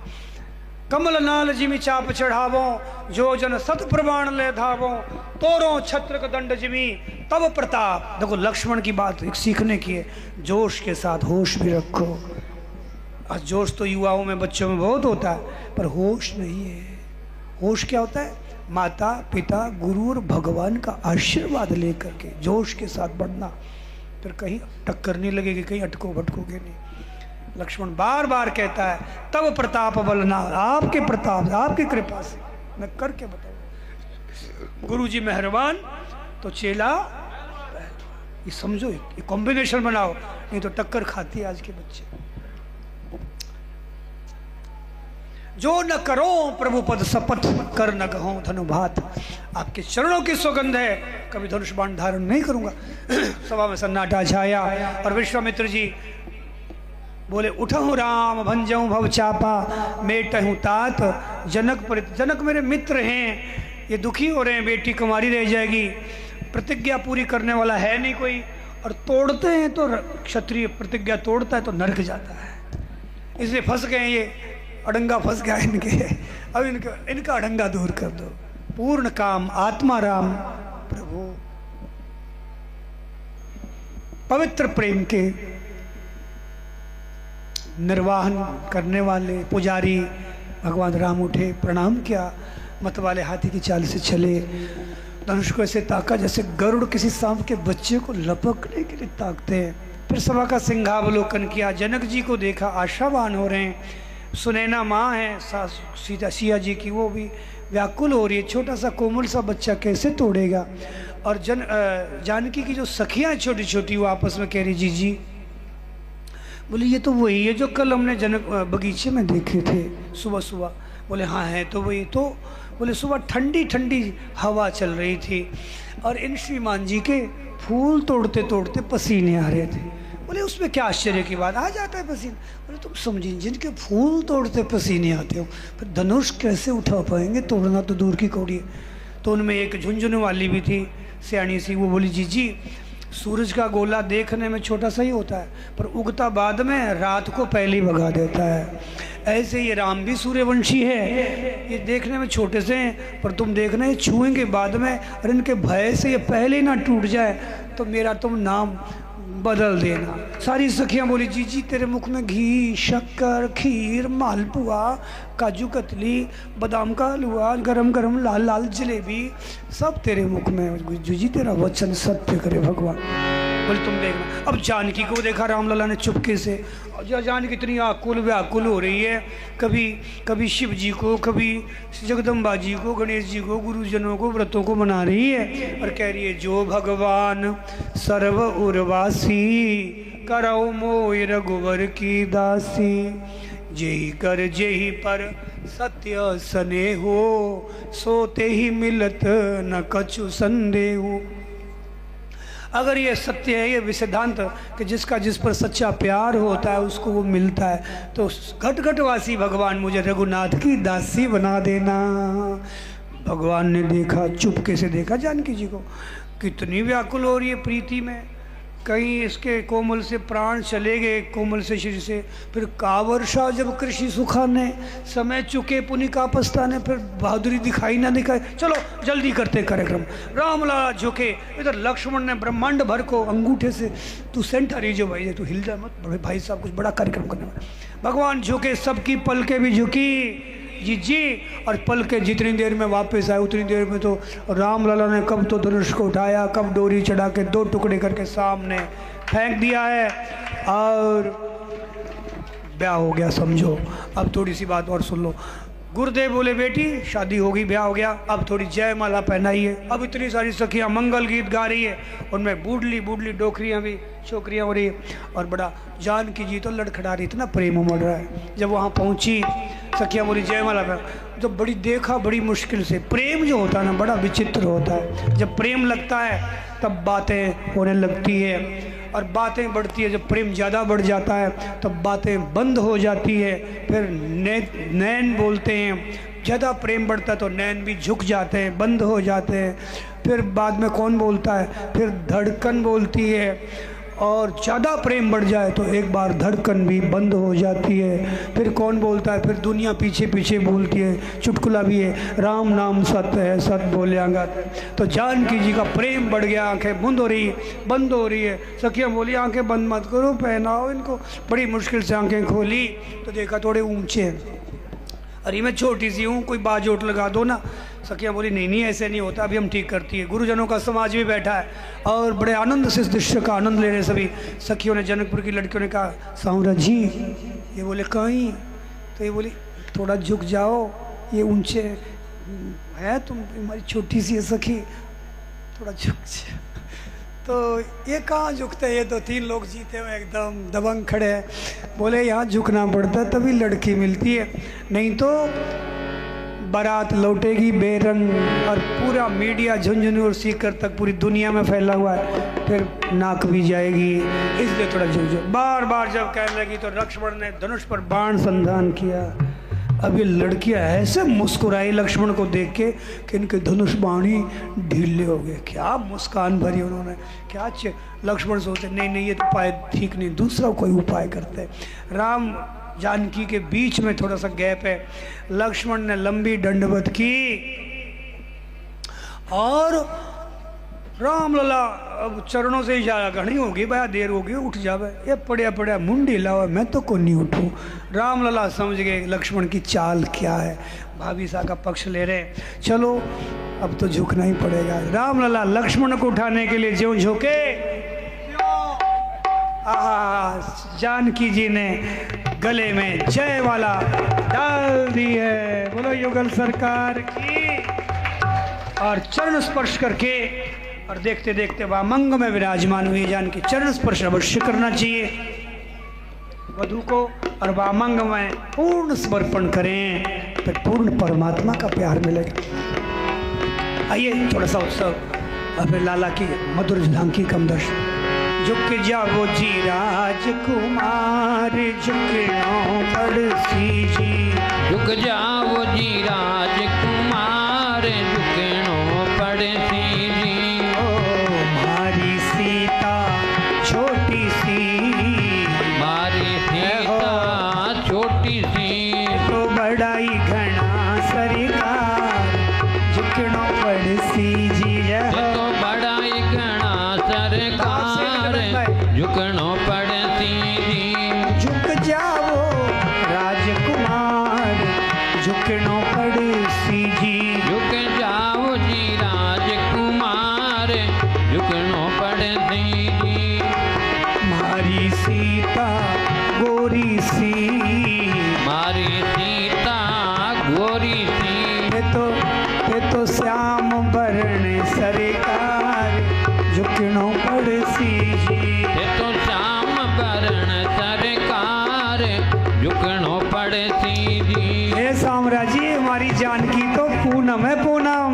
कमल नाल जिमि चाप चढ़ावो, जो जन सत प्रमाण ले धावो, तोरो छत्र का दंड जिमि तब प्रताप। देखो लक्ष्मण की बात एक सीखने की है, जोश के साथ होश भी रखो। आज जोश तो युवाओं में बच्चों में बहुत होता है, पर होश नहीं है। होश क्या होता है? माता पिता गुरु और भगवान का आशीर्वाद लेकर के जोश के साथ बढ़ना, फिर कहीं टक्कर नहीं लगेगी, कहीं अटको भटकोगे नहीं। लक्ष्मण बार बार कहता है तब प्रताप बलना, आपके प्रताप आपकी कृपा से मैं करके बताऊँ। गुरु जी मेहरबान तो चेला, ये समझो, ये कॉम्बिनेशन बनाओ, नहीं तो टक्कर खाती है आज के बच्चे। जो न करो प्रभु पद शपथ, कर न कहो धनुभात। आपके चरणों की सुगंध है, कभी धनुष बाण धारण नहीं करूंगा। सभा में सन्नाटा छाया और विश्वामित्र जी बोले उठहूँ राम भंजऊँ भव चापा, मेटहूँ तात जनक परित। जनक मेरे मित्र हैं, ये दुखी हो रहे हैं, बेटी कुमारी रह जाएगी, प्रतिज्ञा पूरी करने वाला है नहीं कोई, और तोड़ते हैं तो क्षत्रिय प्रतिज्ञा तोड़ता है तो नरक जाता है, इसलिए फंस गए, ये अडंगा फंस गया इनके। अब इनका अडंगा दूर कर दो। पूर्ण काम आत्मा राम प्रभु, पवित्र प्रेम के निर्वाहन करने वाले पुजारी भगवान राम उठे, प्रणाम किया, मत वाले हाथी की चाल से चले, धनुष को ऐसे ताका जैसे गरुड़ किसी सांप के बच्चे को लपकने के लिए ताकते हैं। फिर सभा का सिंहावलोकन किया, जनक जी को देखा, आशावान हो रहे हैं। सुनैना माँ है सीता सिया जी की, वो भी व्याकुल हो रही है, छोटा सा कोमल सा बच्चा कैसे तोड़ेगा। और जानकी की जो सखियाँ छोटी छोटी वो आपस में कह रही जी जी, बोले ये तो वही है जो कल हमने जनक बगीचे में देखे थे सुबह सुबह। बोले हाँ है तो वही। तो बोले सुबह ठंडी ठंडी हवा चल रही थी और इन श्रीमान जी के फूल तोड़ते तोड़ते पसीने आ रहे थे। बोले उसमें क्या आश्चर्य की बात, आ जाता है पसीना। बोले तुम समझिए, जिनके फूल तोड़ते पसीने आते हो फिर धनुष कैसे उठा पाएंगे, तोड़ना तो दूर की कौड़ी है। तो उनमें एक झुंझुनू वाली भी थी सियानी सी, वो बोली जी जी सूरज का गोला देखने में छोटा सा ही होता है, पर उगता बाद में रात को पहले ही भगा देता है। ऐसे ये राम भी सूर्यवंशी है, ये देखने में छोटे से हैं पर तुम देखना ये छुएंगे बाद में, और इनके भय से ये पहले ही ना टूट जाए तो मेरा तुम नाम बदल देना। सारी सखियाँ बोली जी जी तेरे मुख में घी शक्कर खीर मालपुआ काजू कतली बादाम का हलवा गरम गरम लाल लाल जलेबी सब तेरे मुख में, जी तेरा वचन सत्य करे भगवान। बोले तुम देखना। अब जानकी को देखा रामलला ने चुपके से, और जानकी इतनी आकुल व्याकुल हो रही है, कभी शिव जी को, कभी जगदम्बा जी को, गणेश जी को, गुरुजनों को, व्रतों को मना रही है और कह रही है जो भगवान सर्व उर्वासी करौ मोय रघुवर की दासी, जेहि कर जेहि पर सत्य सने हो, सोते ही मिलत न कछु संदेह। अगर ये सत्य है, ये सिद्धांत कि जिसका जिस पर सच्चा प्यार होता है उसको वो मिलता है, तो घट घटवासी भगवान मुझे रघुनाथ की दासी बना देना। भगवान ने देखा, चुपके से देखा जानकी जी को, कितनी व्याकुल हो रही है प्रीति में, कहीं इसके कोमल से प्राण चले गए, कोमल से शरीर से। फिर का वर्षा जब कृषि सुखाने, समय चुके पुनि का पछताने, फिर बहादुरी दिखाई ना दिखाई। चलो जल्दी करते कार्यक्रम। रामलाला झुके, इधर लक्ष्मण ने ब्रह्मांड भर को अंगूठे से, तू सेंटर ही जो भाई तू हिल जा मत, बड़े भाई साहब कुछ बड़ा कार्यक्रम करने वाला। भगवान झुके, सबकी पलकें भी झुकी जी जी, और पल के जितनी देर में वापस आए उतनी देर में तो रामलला ने कब तो धनुष को उठाया, कब डोरी चढ़ा के दो टुकड़े करके सामने फेंक दिया है और ब्याह हो गया समझो। अब थोड़ी सी बात और सुन लो। गुरुदेव बोले बेटी शादी होगी, ब्याह हो गया, अब थोड़ी जयमाला पहनाइए। अब इतनी सारी सखियाँ मंगल गीत गा रही है, उनमें बूढ़ली बूढ़ली डोकरियाँ भी छोकरियाँ हो रही है, और बड़ा जानकी जी तो लड़खड़ा रही, इतना प्रेम उमड़ रहा है। जब वहाँ पहुँची सखियाँ बोली जयमाला पहना, तो बड़ी देखा बड़ी मुश्किल से। प्रेम जो होता है ना बड़ा विचित्र होता है, जब प्रेम लगता है तब बातें होने लगती है और बातें बढ़ती है। जब प्रेम ज़्यादा बढ़ जाता है तब बातें बंद हो जाती है। फिर नैन बोलते हैं, ज़्यादा प्रेम बढ़ता है तो नैन भी झुक जाते हैं, बंद हो जाते हैं। फिर बाद में कौन बोलता है, फिर धड़कन बोलती है, और ज़्यादा प्रेम बढ़ जाए तो एक बार धड़कन भी बंद हो जाती है। फिर कौन बोलता है, फिर दुनिया पीछे पीछे बोलती है। चुटकुला भी है, राम नाम सत्य है, सत्य बोले अंगत। तो जानकी जी का प्रेम बढ़ गया, आंखें बंद हो रही है। सखियाँ बोली आंखें बंद मत करो, पहनाओ इनको। बड़ी मुश्किल से आंखें खोली तो देखा थोड़े ऊंचे हैं। अरे मैं छोटी सी हूँ, कोई बाजोट लगा दो ना। सखियाँ बोली नहीं नहीं ऐसे नहीं होता, अभी हम ठीक करती है। गुरुजनों का समाज भी बैठा है और बड़े आनंद से इस दृश्य का आनंद ले रहे सभी। सखियों ने, जनकपुर की लड़कियों ने कहा सांवरा जी, ये बोले कहीं, तो ये बोली थोड़ा झुक जाओ, ये ऊंचे है, तुम हमारी छोटी सी है सखी, थोड़ा झुक जाओ। तो ये कहाँ झुकते, ये तो 3 लोग जीते हुए एकदम दबंग खड़े हैं। बोले यहाँ झुकना पड़ता है तभी लड़की मिलती है, नहीं तो बारात लौटेगी बेरंग। और पूरा मीडिया झुंझुनू और सीकर तक पूरी दुनिया में फैला हुआ है, फिर नाक भी जाएगी, इसलिए थोड़ा झुक। बार बार जब कहने लगी तो लक्ष्मण ने धनुष पर बाण संधान किया। अब ये लड़कियां ऐसे मुस्कुराई लक्ष्मण को देख के कि इनके धनुष बाण ही ढीले हो गए। क्या मुस्कान भरी उन्होंने, क्या लक्ष्मण सोचते नहीं नहीं ये तो उपाय ठीक नहीं, दूसरा कोई उपाय करते। राम जानकी के बीच में थोड़ा सा गैप है। लक्ष्मण ने लंबी दंडवत की और राम लला अब चरणों से इशारा, घनी होगी भैया, देर होगी, उठ जावे, ये पड़िया पड़िया मुंडी लावा, मैं तो को नहीं उठूँ। राम लला समझ गए लक्ष्मण की चाल क्या है, भाभी सा का पक्ष ले रहे, चलो अब तो झुकना ही पड़ेगा। राम लला लक्ष्मण को उठाने के लिए ज्यों झुके, जानकी जी ने गले में जय वाला डाल दी है। बोलो युगल सरकार की। और चरण स्पर्श करके और देखते देखते वामंग में विराजमान हुई जानकी। चरण स्पर्श अवश्य करना चाहिए वधू को, और वामंग में पूर्ण समर्पण करें, फिर पूर्ण परमात्मा का प्यार मिलेगा। आइए थोड़ा सा उत्सव अपने लाला की मधुर झांकी कम दर्शन। झुक जाओ जी राजकुमार, झुकनो पड़सी जी, झुक जाओ जी राजकुमार, झुकनो पड़सी जी। ओ मारी सीता छोटी सी, मारी सीता छोटी सी, तो बड़ाई घना सरकार, झुकनो पड़सी जी। तो बड़ाई घना सरकार, झुकनो पड़सी जी। झुक जाओ राजकुमार, झुकनो पड़सी जी। झुक जाओ जी राजकुमार, झुकनो पड़सी जी। मारी सीता गोरी सी, मारी सीता गोरी सी, ये तो श्याम वर्ण सरकार, झुकनो पड़सी जी। ये तो श्याम वर्ण सरकार, झुकनो पड़सी जी। हे सामरा जी, हमारी जानकी तो पूनम है पूनम,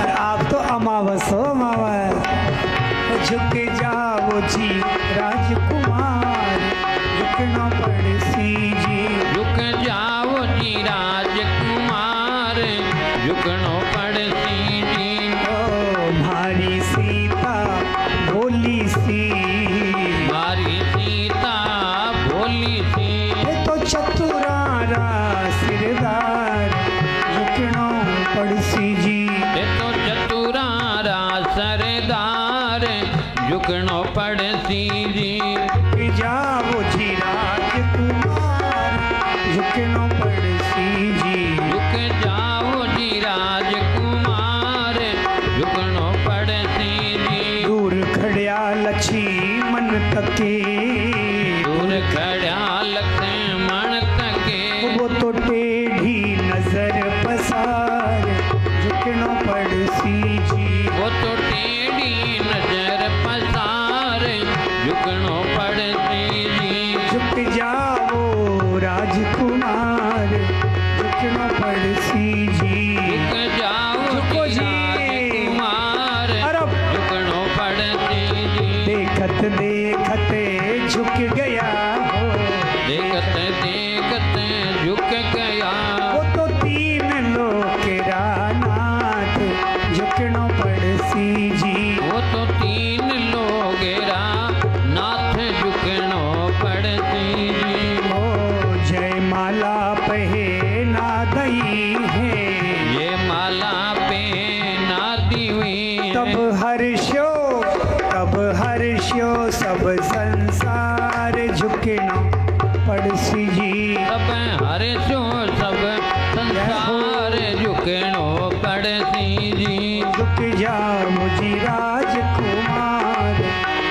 और आप तो अमावस हो अमावस। झुक जाओ जी राजकुमार, झुकनो पड़सी जी। झुक जाओ जी राजकुमार, झुकनो पड़सी जी। ओ मारी सीता भोली सी, मारी सीता भोली सी, ये तो चतुरारा सिरदार, झुकनो पड़सी जी। ये तो चतुरारा सरदार, झुकनो पड़सी जी। जाओ जी राजकुमार, झुकनो पड़सी जी। झुक जाओ जी राजकुमार, झुकनो पड़सी जी। दूर खड़िया लक्ष्मण तके, दूर खड़ा लक्ष्मण तके, वो तो टेढ़ी नजर कुमार झुकनो पड़सी जी। झुक जाओ झुको जी। राजकुमार अरब झुकनो पड़सी जी। देखत देखते झुक गया हो, देखते देखते झुक गया वो तो तीन लोग नाथ झुकनो पड़सी जी। वो तो तीन लोगेरा नाथ झुकनो पड़सी जी। ओ जय माला पहना दई है, ये माला पे नादी हुई तब हर्षो सब संसार झुकनो पड़सी जी। सब हर्षो सब संसार झुकनो पड़सी जी। झुक जा मुझी राजकुमार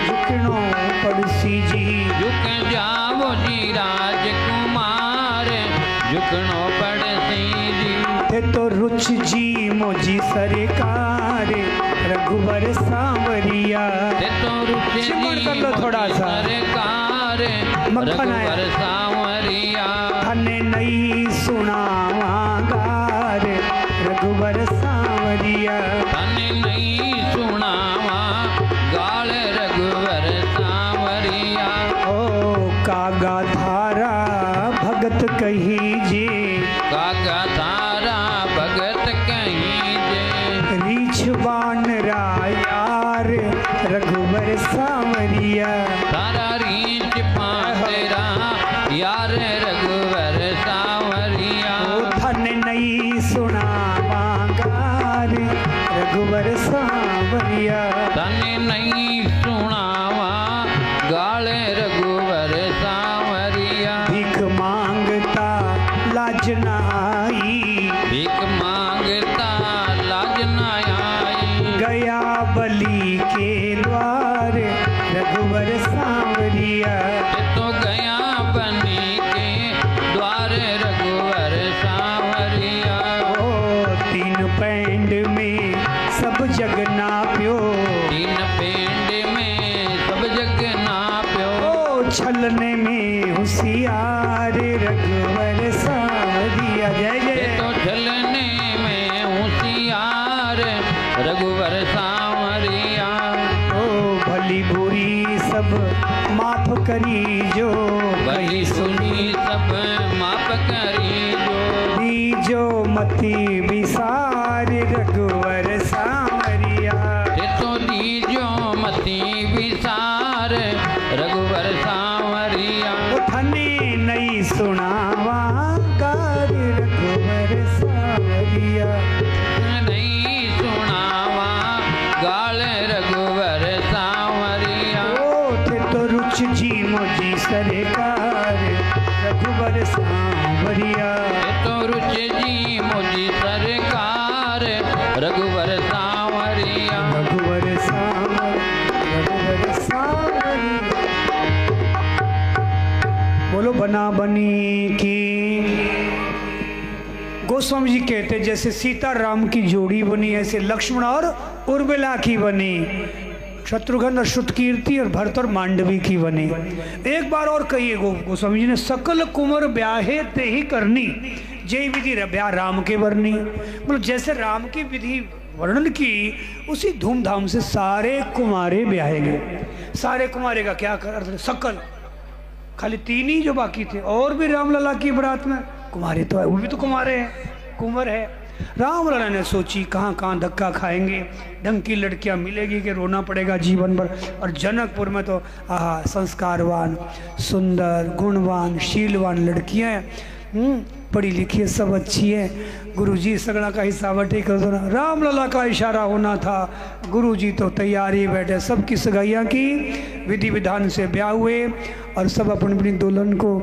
झुकनो पड़सी जी। झुक जाओ जी राजकुमार झुकनो पड़सी जी। थे तो रुच जी मोजी सरकार रघुवर सांवरिया। ते तो रुचि सिमर कर लो थोड़ा सा। सरकार मक्खन आया। रघुवर सांवरिया। हने नई सुनावागार रघुवर सांवरिया। तने नहीं सुनावा गाल रघुवर सांवरिया। ओ कागा धारा भगत कही जी, कागा तारा भगत कहीं जे। रीछ बान रायार रघुवर सांवरिया। तारा रीच पातेरा यार रघुवर सांवरिया। ओ धन नई सुनावागार रघुवर सांवरिया। तने नहीं सुनावा गाल रघुवर सांवरिया। भीख मांगता लाज न आई, भीख मांगता लाज न आई। गया बलि के द्वार रघुवर सांवरिया। तो गया बनी के द्वार रघुवर सांवरिया। ओ तीन पैंड में सब जग नाप्यो, तीन पेंड में सब जग नाप्यो। ओ छलने में होशियार रघुवर सांवरिया। जय ये जय। तो चलने में होशियार रघुवर सांवरिया। ओ भली बुरी सब माफ करी जो, वही सुनी सब माप करी जो। दीजो मति विसार रघुवर सांवरिया। ये तो दीजो मति विसार रघुवर सांवरिया। उठने नहीं सुनावा गार रघुवर सांवरिया। नहीं सुनावा गाल रघुवर सांवरिया। ओ थे तो रुच जी मोजी सरकार रघुवर सांवरिया। ये तो रुचि जी मोजी सरकार रघुवर सांवरिया। रघुवर सांवरिया। बोलो बना बनी की। गोस्वामी जी कहते जैसे सीता राम की जोड़ी बनी, ऐसे लक्ष्मण और उर्मिला की बनी, शत्रुघ्न और श्रुतकीर्ति और भरत और मांडवी की बनी। एक बार और कहिए गोस्वामी जी ने, सकल कुंवर ब्याहे ते ही करनी, जय विधि ब्याह राम के वर्णी। मतलब जैसे राम की विधि वर्णन की उसी धूमधाम से सारे कुमारे ब्याहे गए। सारे कुमारे का क्या अर्थ? सकल, खाली तीन ही जो बाकी थे, और भी रामलला की बारात में कुमारे तो है, वो भी तो कुमारे हैं, कुंवर है। रामलला ने सोची कहाँ कहाँ धक्का खाएंगे, ढंग की लड़कियाँ मिलेगी कि रोना पड़ेगा जीवन भर। और जनकपुर में तो आहा संस्कारवान, सुंदर, गुणवान, शीलवान लड़कियाँ हैं, पढ़ी लिखी सब अच्छी है। गुरुजी सगड़ा का हिस्सा बटे कर दो ना, रामलला का इशारा होना था। गुरुजी तो तैयारी बैठे, सबकी सगाइयाँ की, विधि विधान से ब्याह हुए और सब अपनी अपनी दुल्हन को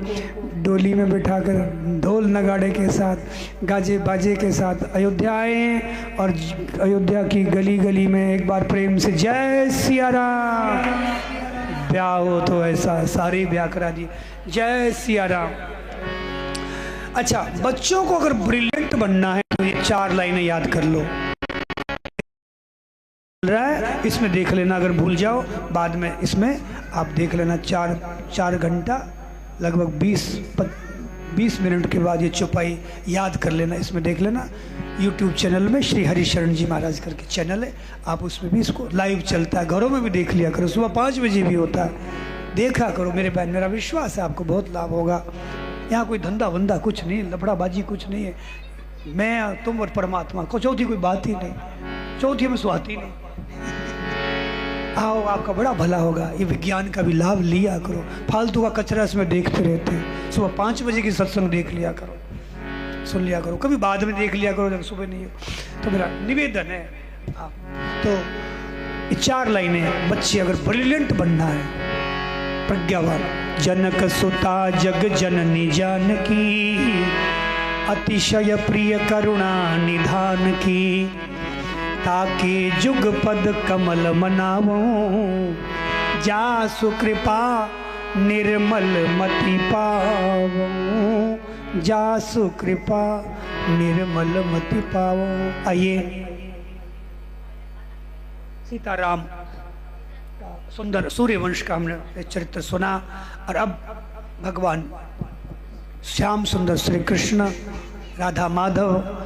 डोली में बिठाकर ढोल नगाड़े के साथ, गाजे बाजे के साथ अयोध्या आए। और अयोध्या की गली गली में एक बार प्रेम से जय सिया राम। ब्याह हो तो ऐसा सारे ब्याह करा दिए, जय सिया राम। अच्छा, बच्चों को अगर ब्रिलियंट बनना है तो ये 4 लाइनें याद कर लो। रहा है इसमें देख लेना, अगर भूल जाओ बाद में इसमें आप देख लेना। 4 घंटा लगभग 20 मिनट के बाद ये चौपाई याद कर लेना, इसमें देख लेना YouTube चैनल में श्री हरिशरण जी महाराज करके चैनल है, आप उसमें भी इसको लाइव चलता है, घरों में भी देख लिया करो, सुबह 5 बजे भी होता है, देखा करो मेरे बहन, मेरा विश्वास है आपको बहुत लाभ होगा। यहाँ कोई धंधा वंदा कुछ नहीं, लफड़ाबाजी कुछ नहीं है, मैं तुम और परमात्मा को, चौथी कोई बात ही नहीं, चौथी में सुहाती नहीं। आओ, आपका बड़ा भला होगा, ये विज्ञान का भी लाभ लिया करो, फालतू का कचरा इसमें देखते रहते हैं, सुबह 5 बजे की सत्संग देख लिया करो, सुन लिया करो, कभी बाद में देख लिया करो जब सुबह नहीं हो। तो मेरा निवेदन है आप तो ये 4 लाइनें, बच्चे अगर ब्रिलियंट बनना है, प्रज्ञावान, जनक सुता जग जननी जानकी, अतिशय प्रिय करुणा निधान की, ताकि जुग पद कमल मनावो, जा सुकृपा निर्मल मति पावो, जा सुकृपा निर्मल मति पावो। आइए, सीताराम सुंदर सूर्यवंश का हमने चरित्र सुना, और अब भगवान श्याम सुंदर श्री कृष्ण राधा माधव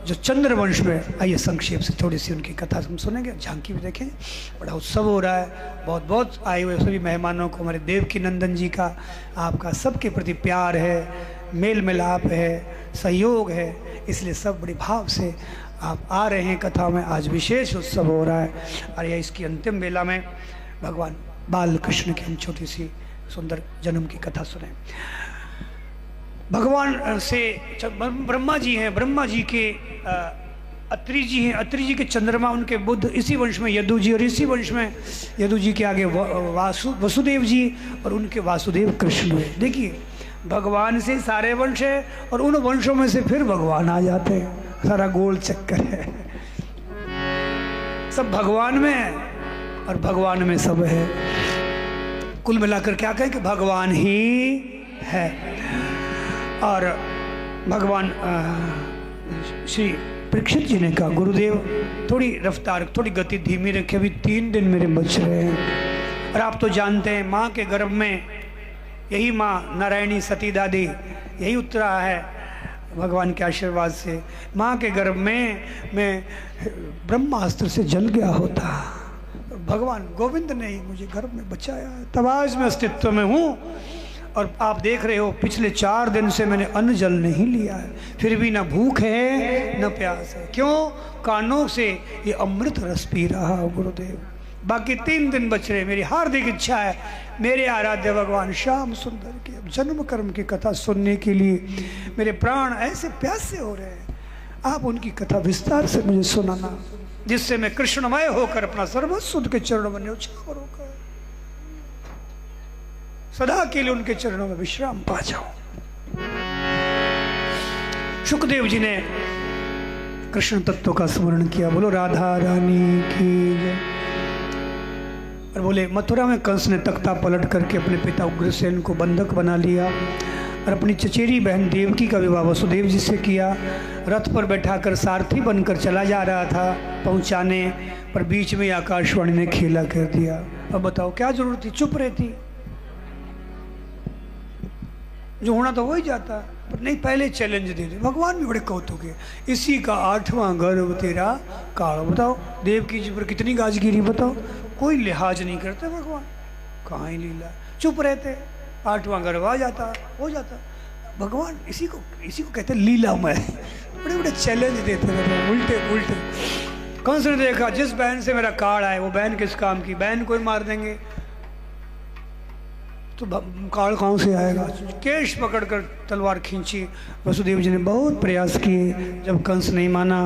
जो चंद्रवंश में, आइए संक्षेप से थोड़ी सी उनकी कथा हम सुनेंगे, झांकी भी देखें। बड़ा उत्सव हो रहा है, बहुत बहुत आए हुए सभी मेहमानों को हमारे देवकी नंदन जी का, आपका सबके प्रति प्यार है, मेल मिलाप है, सहयोग है, इसलिए सब बड़े भाव से आप आ रहे हैं कथा में। आज विशेष उत्सव हो रहा है, और यह इसकी अंतिम बेला में भगवान बाल कृष्ण की हम छोटी सी सुंदर जन्म की कथा सुने। भगवान से ब्रह्मा जी हैं, ब्रह्मा जी के अत्रि जी हैं, अत्रि जी के चंद्रमा, उनके बुध, इसी वंश में यदु जी, और इसी वंश में यदु जी के आगे वसुदेव जी, और उनके वासुदेव कृष्ण हुए। देखिए, भगवान से सारे वंश है, और उन वंशों में से फिर भगवान आ जाते हैं, सारा गोल चक्कर है, सब भगवान में है और भगवान में सब है। कुल मिलाकर क्या कहें कि भगवान ही है। और भगवान श्री परीक्षित जी ने कहा, गुरुदेव थोड़ी रफ्तार, थोड़ी गति धीमी रखे, अभी 3 दिन मेरे बच रहे हैं। और आप तो जानते हैं, माँ के गर्भ में यही माँ नारायणी सती दादी यही उतरा है भगवान के आशीर्वाद से। माँ के गर्भ में मैं ब्रह्मास्त्र से जल गया होता, भगवान गोविंद ने ही मुझे गर्भ में बचाया, तब आज मैं अस्तित्व में हूँ। और आप देख रहे हो, पिछले 4 दिन से मैंने अन्न जल नहीं लिया है, फिर भी ना भूख है न प्यास है। क्यों? कानों से ये अमृत रस पी रहा हूँ गुरुदेव। बाकी 3 दिन बच रहे। मेरी हार्दिक इच्छा है मेरे आराध्य भगवान श्याम सुंदर की अब जन्म कर्म की कथा सुनने के लिए मेरे प्राण ऐसे प्यासे हो रहे हैं। आप उनकी कथा विस्तार से मुझे सुनाना, जिससे मैं कृष्णमय होकर अपना सर्वस्व के चरणों में न्योछावर होकर सदा के लिए उनके चरणों में विश्राम पा जाऊं। शुकदेव जी ने कृष्ण तत्व का स्मरण किया, बोलो राधा रानी की जय। और बोले, मथुरा में कंस ने तख्ता पलट करके अपने पिता उग्रसेन को बंधक बना लिया और अपनी चचेरी बहन देवकी का विवाह वसुदेव जी से किया। रथ पर बैठाकर सारथी बनकर चला जा रहा था पहुंचाने, पर बीच में आकाशवाणी ने खेला कर दिया। अब बताओ क्या जरूरत थी, चुप रहती, जो होना तो हो ही जाता, पर नहीं, पहले चैलेंज दे दे। भगवान भी बड़े कौतुक है, इसी का 8वां गर्भ तेरा काल। बताओ देवकी जी पर कितनी गाजगिरी, बताओ, कोई लिहाज नहीं करते भगवान, कहाँ ही लीला, चुप रहते, 8वां गर्भ आ जाता, हो जाता। भगवान इसी को कहते लीलामय, बड़े बड़े चैलेंज देते रहते, उल्टे उल्टे। कंस ने देखा जिस बहन से मेरा काल आए वो बहन किस काम की, बहन को ही मार देंगे तो काल कहाँ से आएगा। केश पकड़कर तलवार खींची। वसुदेव जी ने बहुत प्रयास किए, जब कंस नहीं माना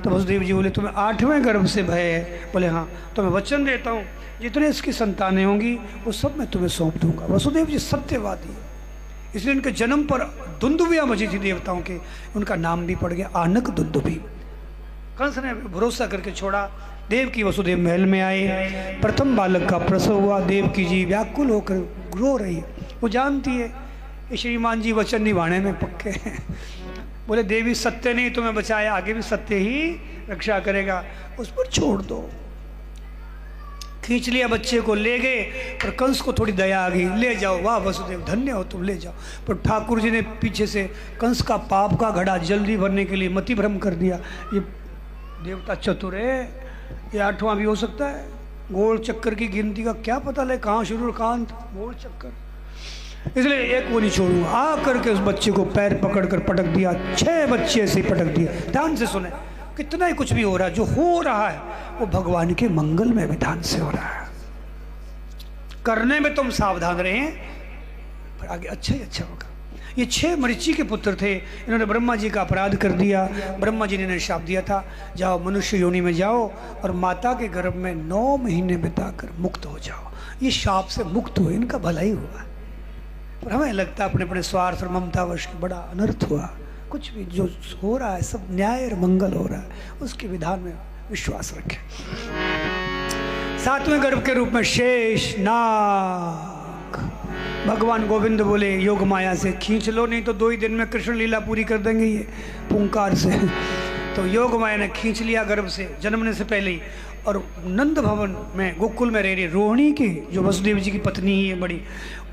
तो वसुदेव जी बोले, तुम्हें 8वें गर्भ से भय है? बोले हाँ। तो मैं वचन देता हूँ जितने इसकी संतानें होंगी वो सब मैं तुम्हें सौंप दूंगा। वसुदेव जी सत्यवादी, इसलिए उनके जन्म पर दुंदुभियाँ बजी थी देवताओं के, उनका नाम भी पड़ गया आनक दुंदुभि। कंस ने भरोसा करके छोड़ा। देवकी वसुदेव महल में आए, प्रथम बालक का प्रसव हुआ। देवकी जी व्याकुल होकर रो रही है, वो जानती है कि श्रीमान जी वचन निभाने में पक्के हैं। बोले देवी सत्य नहीं तुम्हें बचाया, आगे भी सत्य ही रक्षा करेगा, उस पर छोड़ दो। खींच लिया बच्चे को, ले गए। पर कंस को थोड़ी दया आ गई, ले जाओ, वाह वसुदेव धन्य हो तुम, ले जाओ। पर ठाकुर जी ने पीछे से कंस का पाप का घड़ा जल्दी भरने के लिए मति भ्रम कर दिया। ये देवता चतुर है, ये 8वां भी हो सकता है। गोल चक्कर की गिनती का क्या पता लगे कहाँ शुरू और कहाँ अंत, गोल चक्कर, इसलिए एक वो नहीं छोड़ूंगा। आ करके उस बच्चे को पैर पकड़ कर पटक दिया। 6 बच्चे ऐसे ही पटक दिए। ध्यान से सुने, कितना ही कुछ भी हो रहा है, जो हो रहा है वो भगवान के मंगल में विधान से हो रहा है। करने में तुम सावधान रहें, पर आगे अच्छा ही अच्छा होगा। ये 6 मरीचि के पुत्र थे, इन्होंने ब्रह्मा जी का अपराध कर दिया। ब्रह्मा जी ने इन्हें शाप दिया था, जाओ मनुष्य योनि में जाओ और माता के गर्भ में 9 महीने बिताकर मुक्त हो जाओ। ये शाप से मुक्त हुए, इनका भला ही हुआ। पर हमें लगता है अपने अपने स्वार्थ और ममतावश की बड़ा अनर्थ हुआ। कुछ भी जो हो रहा है सब न्याय और मंगल हो रहा है, उसके विधान में विश्वास रखें। 7वें गर्भ के रूप में शेष नाग भगवान गोविंद बोले योग माया से खींच लो, नहीं तो 2 ही दिन में कृष्ण लीला पूरी कर देंगे ये पुंकार से। तो योग माया ने खींच लिया गर्भ से, जन्मने से पहले ही। और नंद भवन में गोकुल में रह रही रोहिणी की, जो वसुदेव जी की पत्नी ही है बड़ी,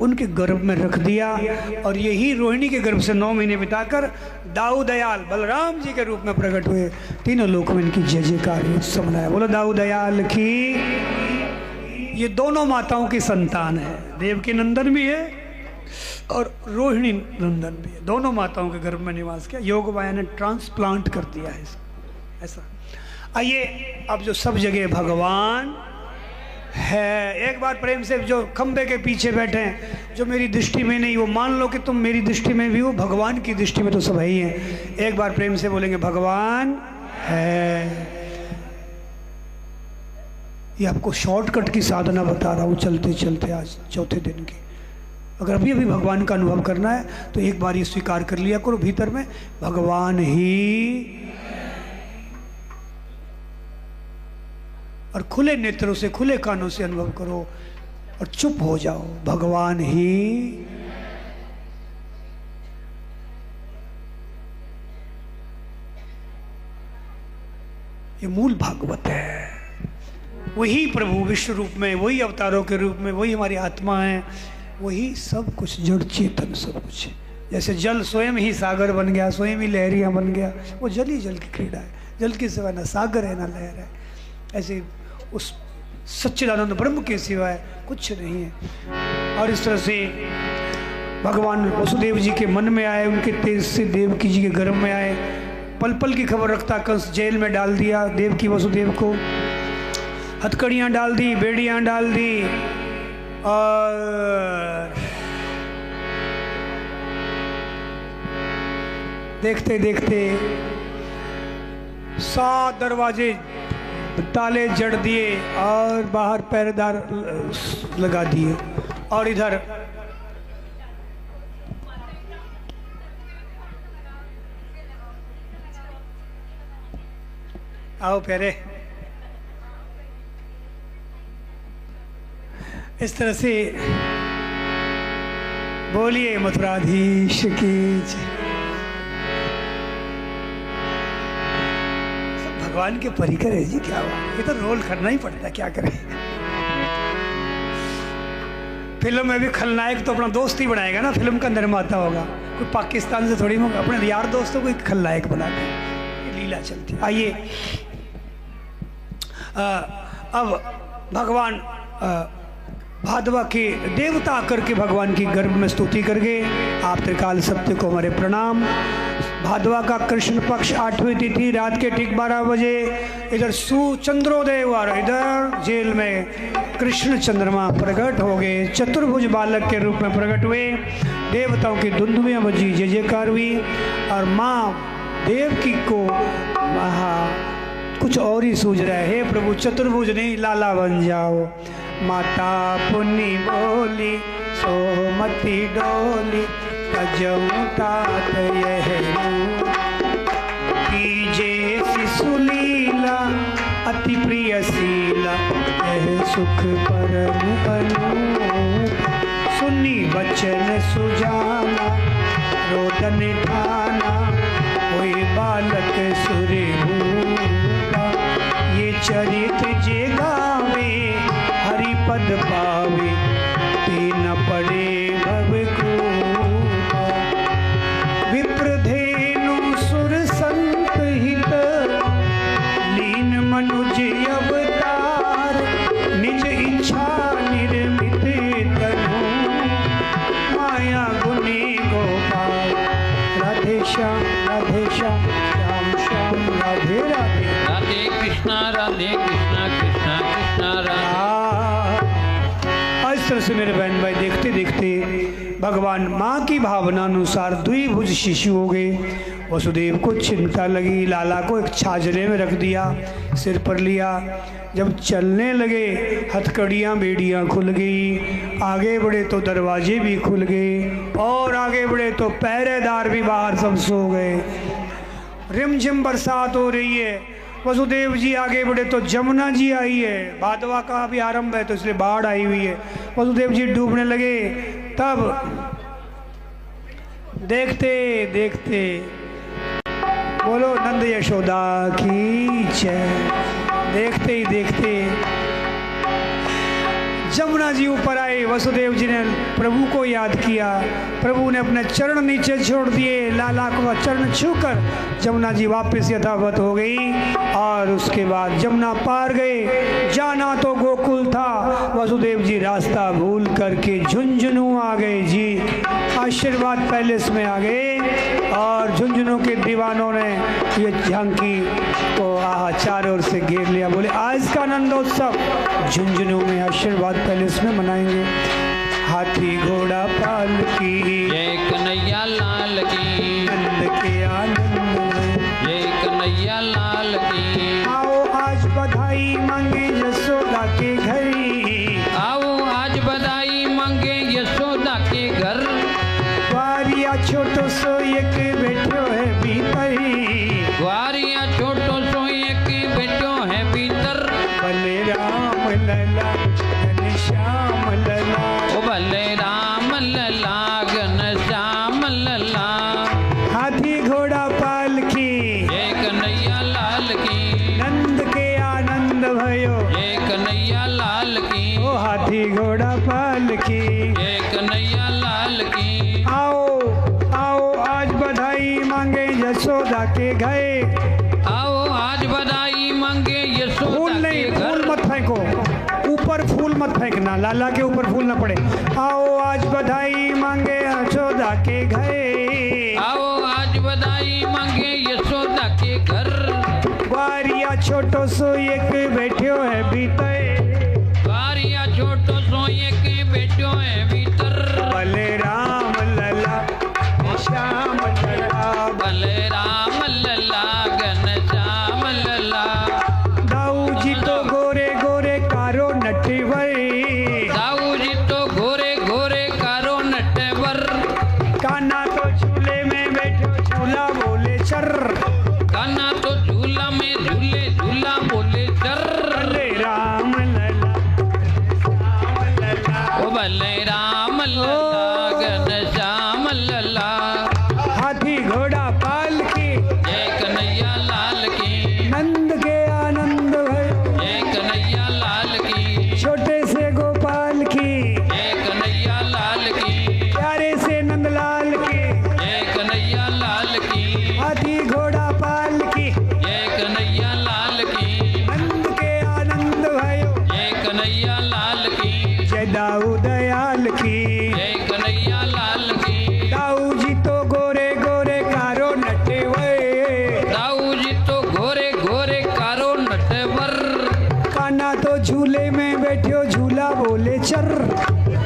उनके गर्भ में रख दिया। और यही रोहिणी के गर्भ से 9 महीने बिताकर दाऊ दयाल बलराम जी के रूप में प्रकट हुए। तीनों लोक में इनकी जय जयकार मनाया। बोलो दाऊ दयाल की। ये दोनों माताओं की संतान है, देवकी नंदन भी है और रोहिणी नंदन भी है। दोनों माताओं के गर्भ में निवास किया। योग माया ने ट्रांसप्लांट कर दिया है ऐसा। आइए अब जो सब जगह भगवान है, एक बार प्रेम से जो खंबे के पीछे बैठे हैं, जो मेरी दृष्टि में नहीं, वो मान लो कि तुम मेरी दृष्टि में भी हो, भगवान की दृष्टि में तो सब ही है। एक बार प्रेम से बोलेंगे भगवान है। ये आपको शॉर्टकट की साधना बता रहा हूँ चलते चलते आज 4थे दिन की। अगर अभी अभी भगवान का अनुभव करना है तो एक बार ये स्वीकार कर लिया करो भीतर में, भगवान ही। और खुले नेत्रों से खुले कानों से अनुभव करो और चुप हो जाओ, भगवान ही। ये मूल भागवत है। वही प्रभु विश्व रूप में, वही अवतारों के रूप में, वही हमारी आत्मा है, वही सब कुछ जड़ चेतन सब कुछ है। जैसे जल स्वयं ही सागर बन गया, स्वयं ही लहरियां बन गया, वो जल ही जल की क्रीड़ा है। जल के सिवा ना सागर है ना लहर है। ऐसे उस सच्चिदानंद ब्रह्म के सिवाय कुछ नहीं है। और इस तरह से भगवान वसुदेव जी के मन में आए, उनके तेज से देवकी जी के गर्भ में आए। पल पल की खबर रखता कंस जेल में डाल दिया देवकी वसुदेव को, हथकड़ियाँ डाल दी, बेड़ियाँ डाल दी। और देखते देखते 7 दरवाजे ताले जड़ दिए और बाहर पहरेदार लगा दिए। और इधर आओ पहरे। इस तरह से बोलिए मथुराधीश की जय। भगवान के परिकर है जी, क्या हुआ, ये तो रोल करना ही पड़ता है, क्या करें। फिल्म में भी खलनायक तो अपना दोस्त ही बनाएगा ना, फिल्म का निर्माता होगा, कोई पाकिस्तान से थोड़ी होगा, अपने यार दोस्तों को खलनायक बना दे, ये लीला चलती है। आइए अब भगवान भादवा के देवता आकर के भगवान की गर्भ में स्तुति कर गए। आप त्रिकाल सत्य को हमारे प्रणाम। भादवा का कृष्ण पक्ष 8वीं तिथि रात के ठीक 12 बजे इधर चंद्रोदय हुआ, इधर जेल में कृष्ण चंद्रमा प्रकट हो गए, चतुर्भुज बालक के रूप में प्रकट हुए। देवताओं की धुंधुमियाँ बजी, जय जयकार हुई। और माँ देवकी को कुछ और ही सूझ रहा है, हे प्रभु चतुर्भुज नहीं लाला बन जाओ। माता पुनि बोली सोमती डोली, तात यह कीजे शिशुलीला, अति प्रिय शीला, यह सुख परम अनूप। सुनी वचन सुजाना, रोदन ठाना, कोई बालक सुरे भूपा। ये चरित्र जे गावे राधे श्याम श्याम श्याम राधे राधे। राधे कृष्णा कृष्णा कृष्णा राधे। इस तरह से मेरे बहन भाई देखते देखते भगवान माँ की भावना अनुसार द्विभुज शिशु हो गए। वसुदेव को चिंता लगी, लाला को एक छाजरे में रख दिया, सिर पर लिया। जब चलने लगे हथकड़ियाँ बेड़ियाँ खुल गई, आगे बढ़े तो दरवाजे भी खुल गए और आगे बढ़े तो पहरेदार भी बाहर सब सो गए। रिमझिम बरसात हो रही है। वसुदेव जी आगे बढ़े तो जमुना जी आई है, भादवा का भी आरंभ है तो इसलिए बाढ़ आई हुई है। वसुदेव जी डूबने लगे। तब देखते देखते बोलो नंद यशोदा की जय। देखते ही देखते जमुना जी ऊपर आए। वसुदेव जी ने प्रभु को याद किया, प्रभु ने अपने चरण नीचे छोड़ दिए। लाला को चरण छूकर जमुना जी वापस यथावत हो गई और उसके बाद जमुना पार गए। जाना तो गोकुल था, वसुदेव जी रास्ता भूल करके झुंझुनू आ गए जी। आशीर्वाद पैलेस में आ गए और झुंझुनू के दीवानों ने ये झांकी को चारों ओर से घेर लिया। बोले आज का आनंदोत्सव झुंझुनू में आशीर्वाद पैलेस में मनाएंगे। हाथी घोड़ा पाल की जय कन्हैया लाल की, नंद के आनंद में जय कन्हैया लाल की। आओ आज बधाई मांगे यशोदा के घर, आओ आज बधाई मांगे यशोदा के घर। वारिया छोटो सो एक बैठो है भीतर, ग्वारिया छोटो सो एक बैठो है भीतर। भले राम लला घन श्याम लला, ओ भले राम लला घन श्याम लला। हाथी घोड़ा पाल की जय कन्हैया लाल की, नंद के आनंद भयो। जय कन्हैया लाल की, ओ हाथी घोड़ा पाल की। जय कन्हैया लाल की। आओ आओ आज बधाई मांगे यशोदा के घर। आओ आज बधाई मांगे फूल यशोदा नहीं, के फूल घर। मत फेंको, ऊपर फूल मत फेंकना, लाला के ऊपर फूल ना पड़े। आओ आज बधाई मांगे यशोदा के घर। आओ आज बधाई मांगे यशोदा के घर। ग्वारिया छोटो सो एक बैठो है भीतर, ग्वारिया छोटो सो एक बैठो है भीतर। भले राम लला श्याम लला, भले राम लला घन श्याम लला। दाऊ जी तो गोरे गोरे कारो नटवर, दाऊ जी तो घोरे घोरे कारो नटवर। काना तो झूले में बैठो झूला बोले चर। काना तो झूला में झूले झूला बोले चर। भले राम लला श्याम लला, ओ भले राम लला घन श्याम लला। हाथी घोड़ा पाल की जय कन्हैया लाल की, नंद के आनंद भयो। जय कन्हैया लाल की, छोटे से गोपाल की जय कन्हैया लाल की, प्यारे से नंदलाल की, जय कन्हैया लाल की, हाथी घोड़ा पाल की, जय कन्हैया लाल की, नंद के आनंद भयो। जय कन्हैया लाल की, जय दाऊ दयाल की, जय कन्हैया लाल की। दाऊ जी तो गोरे गोरे कारो नटे वे, दाऊ जी तो घोरे घोरे कारो नटवर। काना तो झूले में बैठो झूला बोले चर।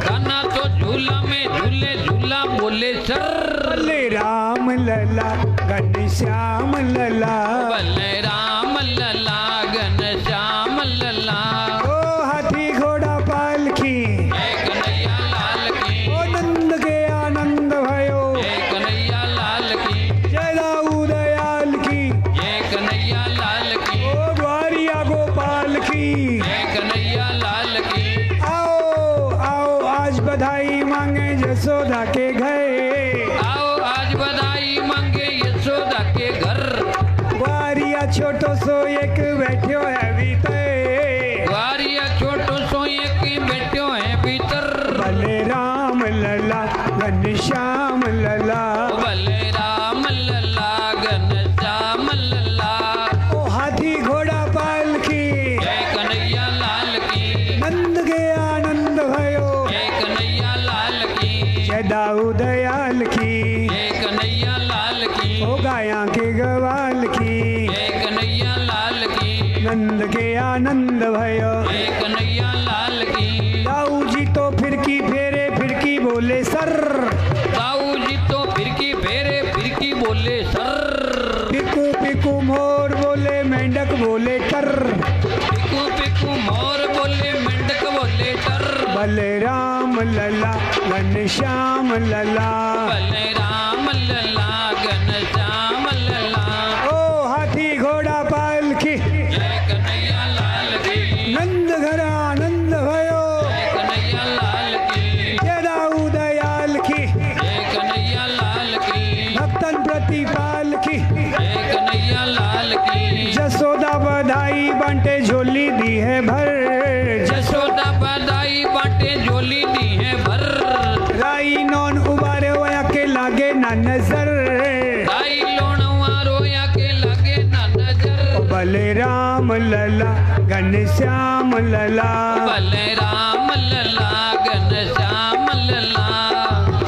काना तो झूला में झूले झूला बोले चर। भले राम लला घन श्याम लला, भले राम लला घन श्याम लला। ओ हाथी घोड़ा पाल की, जय कन्हैया लाल की, ओ नंद के आनंद भयो। जय कन्हैया लाल की, जय दाऊ दयाल की, जय कन्हैया लाल की, ओ ग्वारिया गोपाल की। जय कन्हैया लाल की। आओ आओ आज बधाई मांगे यशोदा के घर। आओ आज बधाई मांगे यशोदा के घर। ग्वाल की, जय कन्हैया लाल की, नंद के आनंद भयो, जय कन्हैया लाल की। दाऊ जी तो फिरकी फेरे फिरकी बोले सर, दाऊ जी तो फिरकी फेरे फिरकी बोले सर, पिकू पिकू मोर बोले मेंढक बोले टर, पिकू पिकू मोर बोले मेंढक बोले टर, बलराम लला घनश्याम लला, बलराम लला घनश्याम लला। ओ हाथी घोड़ा पालकी, जय कन्हैया लाल की, नंद घर आनंद भयो, जय कन्हैया लाल की, जय दाऊ दयाल की, जय कन्हैया लाल की, भक्तन प्रतिपाल की, जय कन्हैया लाल की। जसोदा बधाई बांटे झोली दी है भर, जसोदा बधाई बाटे झोली दी है भर, राई नौन उबारे होया के लागे ना नजर, आई लोणवारो या के लगे ना नजर, बलराम लला घनश्याम लला, बलराम लला घनश्याम लला।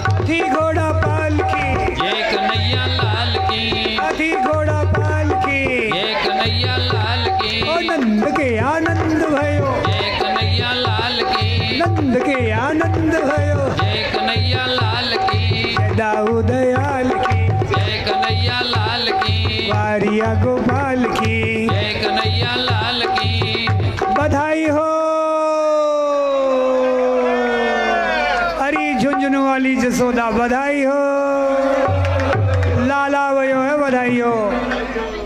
हाथी घोड़ा पालकी, जय कन्हैया लाल की, हाथी घोड़ा पालकी, जय कन्हैया लाल की, ओ नंद के आनंद भयो, जय कन्हैया लाल की, नंद के आनंद भयो, जय कन्हैया लाल की, जय दाऊ दयाल की, जय कन्हैया लाल की, वारिया गोपाल की, जय कन्हैया लाल की। बधाई हो। हरी झुंझुनू वाली जसोदा बधाई हो, लाला भयो है बधाई हो।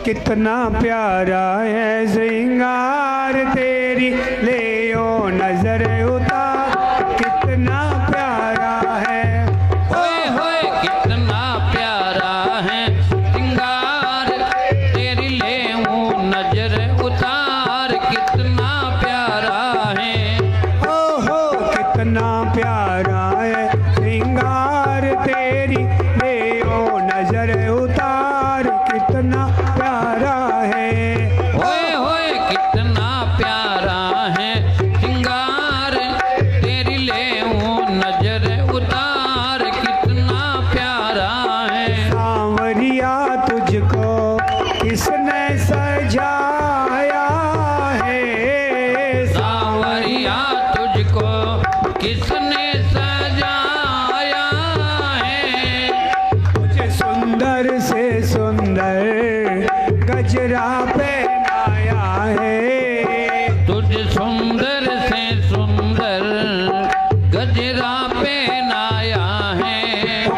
कितना प्यारा है श्रृंगार तेरी ले ओ नजर उतार, कितना प्यारा है, होए होए कितना प्यारा है श्रृंगार तेरी ले नजर उतार, कितना प्यारा है, ओहो कितना प्यारा है श्रृंगार तेरी ले ओ नजर उतार, कितना प्यारा है, होए होए कितना प्यारा है श्रृंगार तेरी ले नजर उतार, कितना प्यारा है। सांवरिया तुझको किसने सजाया है, सांवरिया तुझको किसने सजाया है, मुझे सुंदर से सुंदर गजरा पहनाया है, तुझ सुंदर से सुंदर गजरा पहनाया है,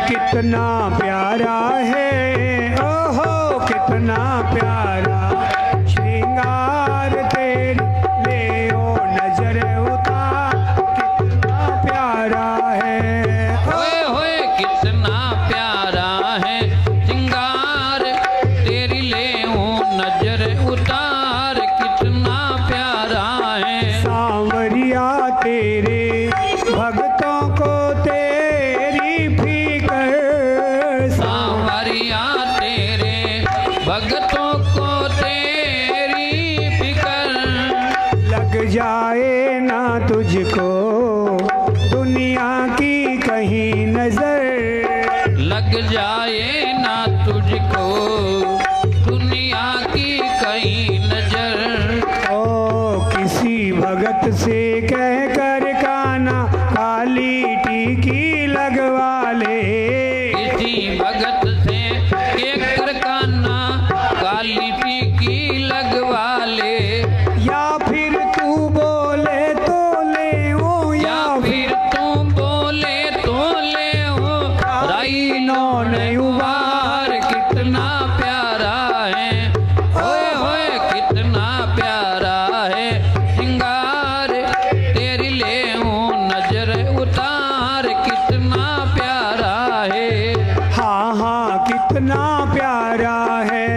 कितना प्यारा है, ओहो कितना प्यारा श्रृंगार तेरी ले ओ नजर उतार, कितना प्यारा है, होए होए कितना प्यारा है श्रृंगार तेरी ले नजर उतार, कितना प्यारा है। सांवरिया तेरे भक्तों को तेरी फिकर, सांवरिया तेरे भक्तों को तेरी फिकर, लग जाए ना तुझको दुनिया की कहीं नजर, लग जाए ना तुझको दुनिया की कहीं नजर, ओ किसी भगत से कह कर काना काली टीकी लगवा ले, किसी भगत से एक काना काली टीकी लगवा ले, या फिर तू बोले तो ले ओ, या फिर तू बोले तो ले हो राई नौन उबार, कितना प्यारा है, होए होए कितना प्यारा है श्रृंगार तेरी ले नजर उतार, कितना प्यारा है, हाँ हाँ कितना प्यारा है,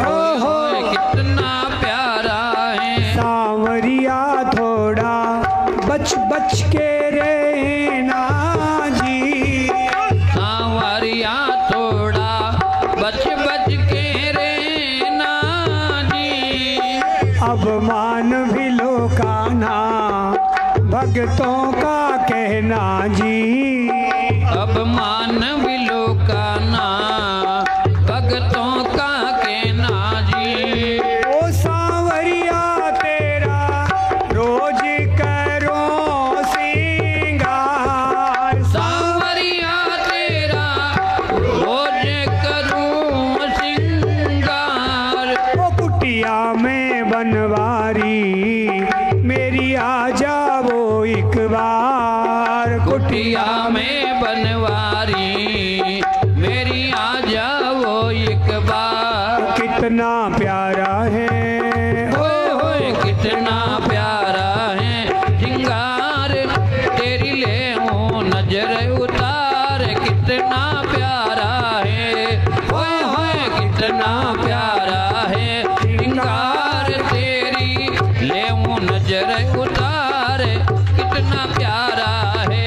ओहो होए कितना प्यारा है। सांवरिया थोड़ा बच बच के रहना जी, सांवरिया थोड़ा बच बच के रहना जी, अब मान भी लो कान्हा भक्तों का कहना जी, अब मान भी लो का ना भक्तों का कितना प्यारा है, होए होए कितना प्यारा है श्रृंगार, तेरी ले हूँ नजर उतार, कितना प्यारा है, होए होए कितना प्यारा है श्रृंगार, तेरी ले हूँ नजर उतार, कितना प्यारा है,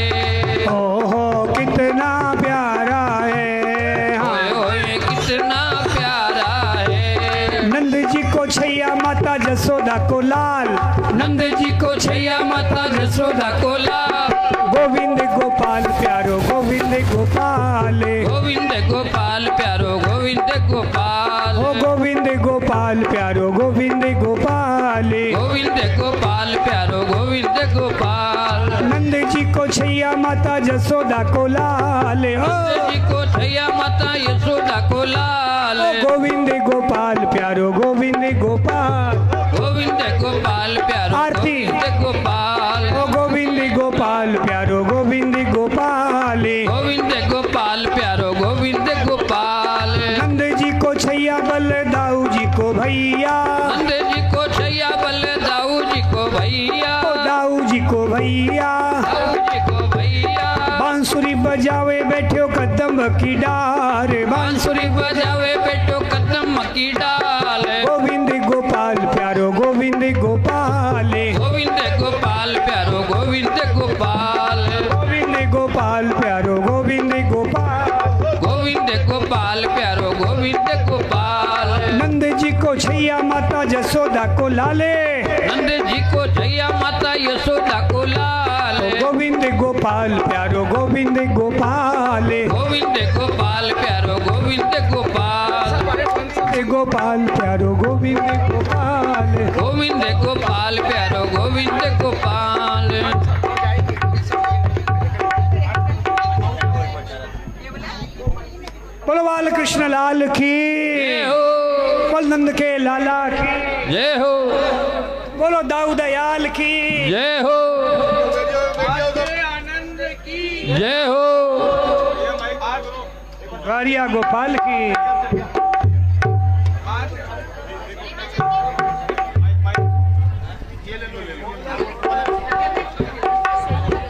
ओहो कितना प्यारा है, होए होए कितना प्यारा है। नंद जी को छैया माता जसोदा को लाल, नंद जी को छैया माता जसोदा को लाल, गोविंद गोपाल प्यारो गोविंद गोपाल, गोविंद गोपाल प्यारो गोविंद गोपाल, ओ गोविंद गोपाल प्यारो गोविंद गोपाल, गोविंद गोपाल प्यारो गोविंद गोपाल, नंद जी को छैया माता जसोदा को लाल, ओ नंद जी को छैया माता यशोदा को लाल, गोविंद गोपाल प्यारो गोविंद गोपाल, गोविंद गोपाल प्यारो आरती। गोविंद गोपाल, ओ गोविंद गोपाल प्यारो गोविंद गोपाल, गोविंद गोपाल प्यारो गोविंद गोपाल, नंद जी को छैया बल दाऊ जी को भैया, नंद जी को छैया बल दाऊ जी को भैया, ओ दाऊ जी को भैया, दाऊ जी को भैया, बांसुरी बजावे बैठो कदम की डार, बांसुरी बजावे बेटो कदम की डाल, गोविंद गोपाल प्यारो गोविंद गोपाल, गोविंद गोपाल प्यारो गोविंद गोपाल, गोविंद गोपाल प्यारो गोविंद गोपाल, गोविंद गोपाल प्यारो गोविंद गोपाल, नंद जी को छैया माता जसोदा को लाले, नंद जी को छैया माता यशोदा को लाल, गोविंद गोपाल प्यारो गोविंद गोपाल, गोविंद गोपाल प्यारो गोविंद गोपाल, गोपाल प्यारो गोविंद गोपाल, गोविंद गोपाल प्यारो गोविंद गोपाल। बोलो बाल कृष्ण लाल की, जय हो बोल नंद के लाला की, जय हो बोलो दाऊ दयाल की, जय हो जय हो गारिया गोपाल की।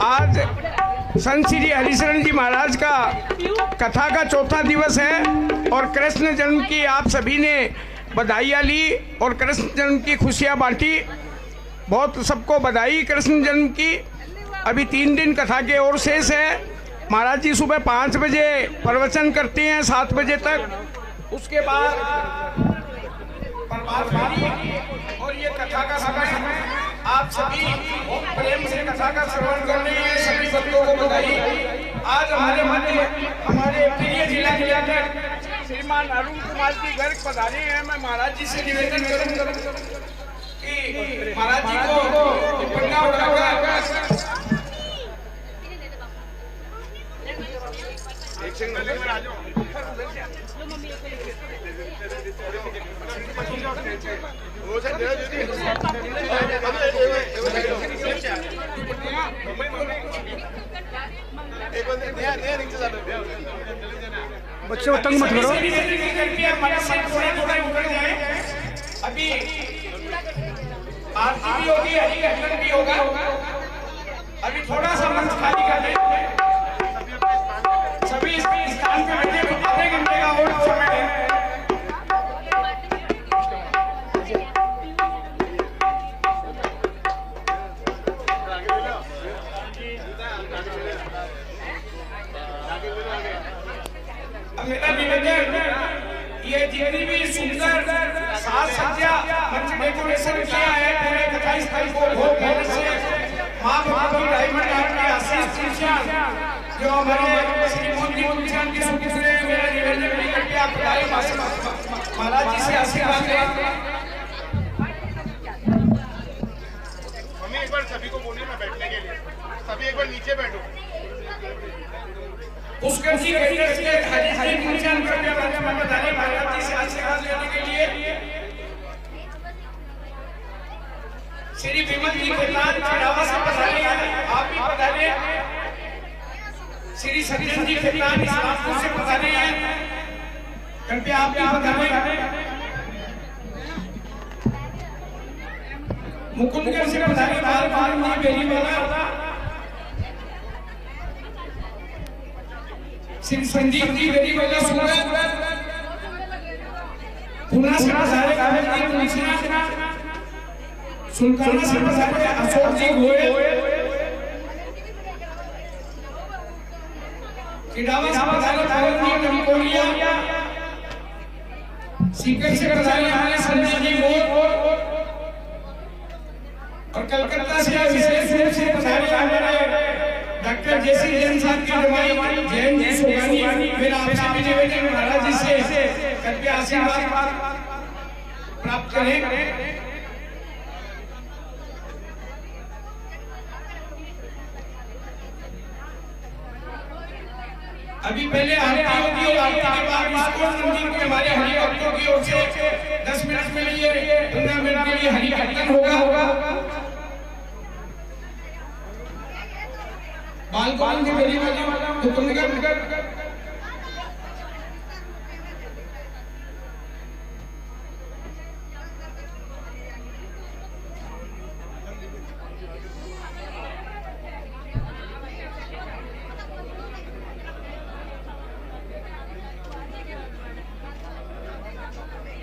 आज संत श्री हरिशरण जी महाराज का कथा का चौथा दिवस है और कृष्ण जन्म की आप सभी ने बधाइयाँ ली और कृष्ण जन्म की खुशियाँ बांटी। बहुत सबको बधाई कृष्ण जन्म की। अभी 3 दिन कथा के और शेष है। महाराज जी सुबह 5 बजे प्रवचन करते हैं 7 बजे तक। उसके बाद प्रभात फेरी और ये कथा का समय आप सभी प्रेम से कथा का श्रवण कर रहे हैं। सभी भक्तों को बधाई। आज हमारे मध्य हमारे प्रिय जिला कलेक्टर श्रीमान अरुण कुमार जी घर पधारे हैं। मैं महाराज जी से निवेदन करूंगा कि महाराज जी को पन्ना उठाकर बच्चों तंग मत करो। अभी आरती भी होगी, हरिकथन भी होगा। अभी थोड़ा सा मंच खाली कर दें। सभी स्थान पे बैठे। आधे घंटे का और समय है। मेरा निवेदन, ये जितनी भी सुंदर साज सज्जा मंच डेकोरेशन किया है पूरे कथा स्थल को बहुत मेहनत से मां भगवती डायमंड आर्ट की आशीष पूछा जो हमारे श्री मोदी मुख्यमंत्री की सुखी सुने। मेरा निवेदन भी करके आप बधाई महाराज जी से आशीर्वाद लें। मम्मी एक बार सभी को बोलिए ना बैठने के लिए। सभी एक बार नीचे बैठो। उसके जी कैसे से हरि पूजन करने वाले मैं बताने महाराज जी से आशीर्वाद लेने के लिए श्री विमल जी खेतान चिड़ावा से पधारे हैं। आप भी पधारे। श्री सज्जन जी खेतान इस्लामपुर से पधारे हैं। कृपया आप भी पधारे। मुकुंदगढ़ से पधारे बाल बेरी वाला श्री संदीप जी बेरी वाला पुना से पधारे सुल्ताना से पधारे अशोक जी गोयल, किडावा से पधारे नमकोलिया, सीकर से पधारे हमारे संजय जी मोर, और कलकत्ता से विशेष रूप से पधारे हमारे डॉक्टर जैसी जैन साहब की दवाई जैन जी सोगानी। मेरा आपसे भी निवेदन है महाराज जी से कृपया आशीर्वाद प्राप्त करें। अभी पहले आरती होगी और आरती के बाद इस्कॉन मंदिर में हमारे हरि भक्तों की ओर से 10 मिनट के लिए 15 मिनट के लिए हरि कीर्तन होगा। बालगोपाल की बेरी वाला मुकुंदगढ़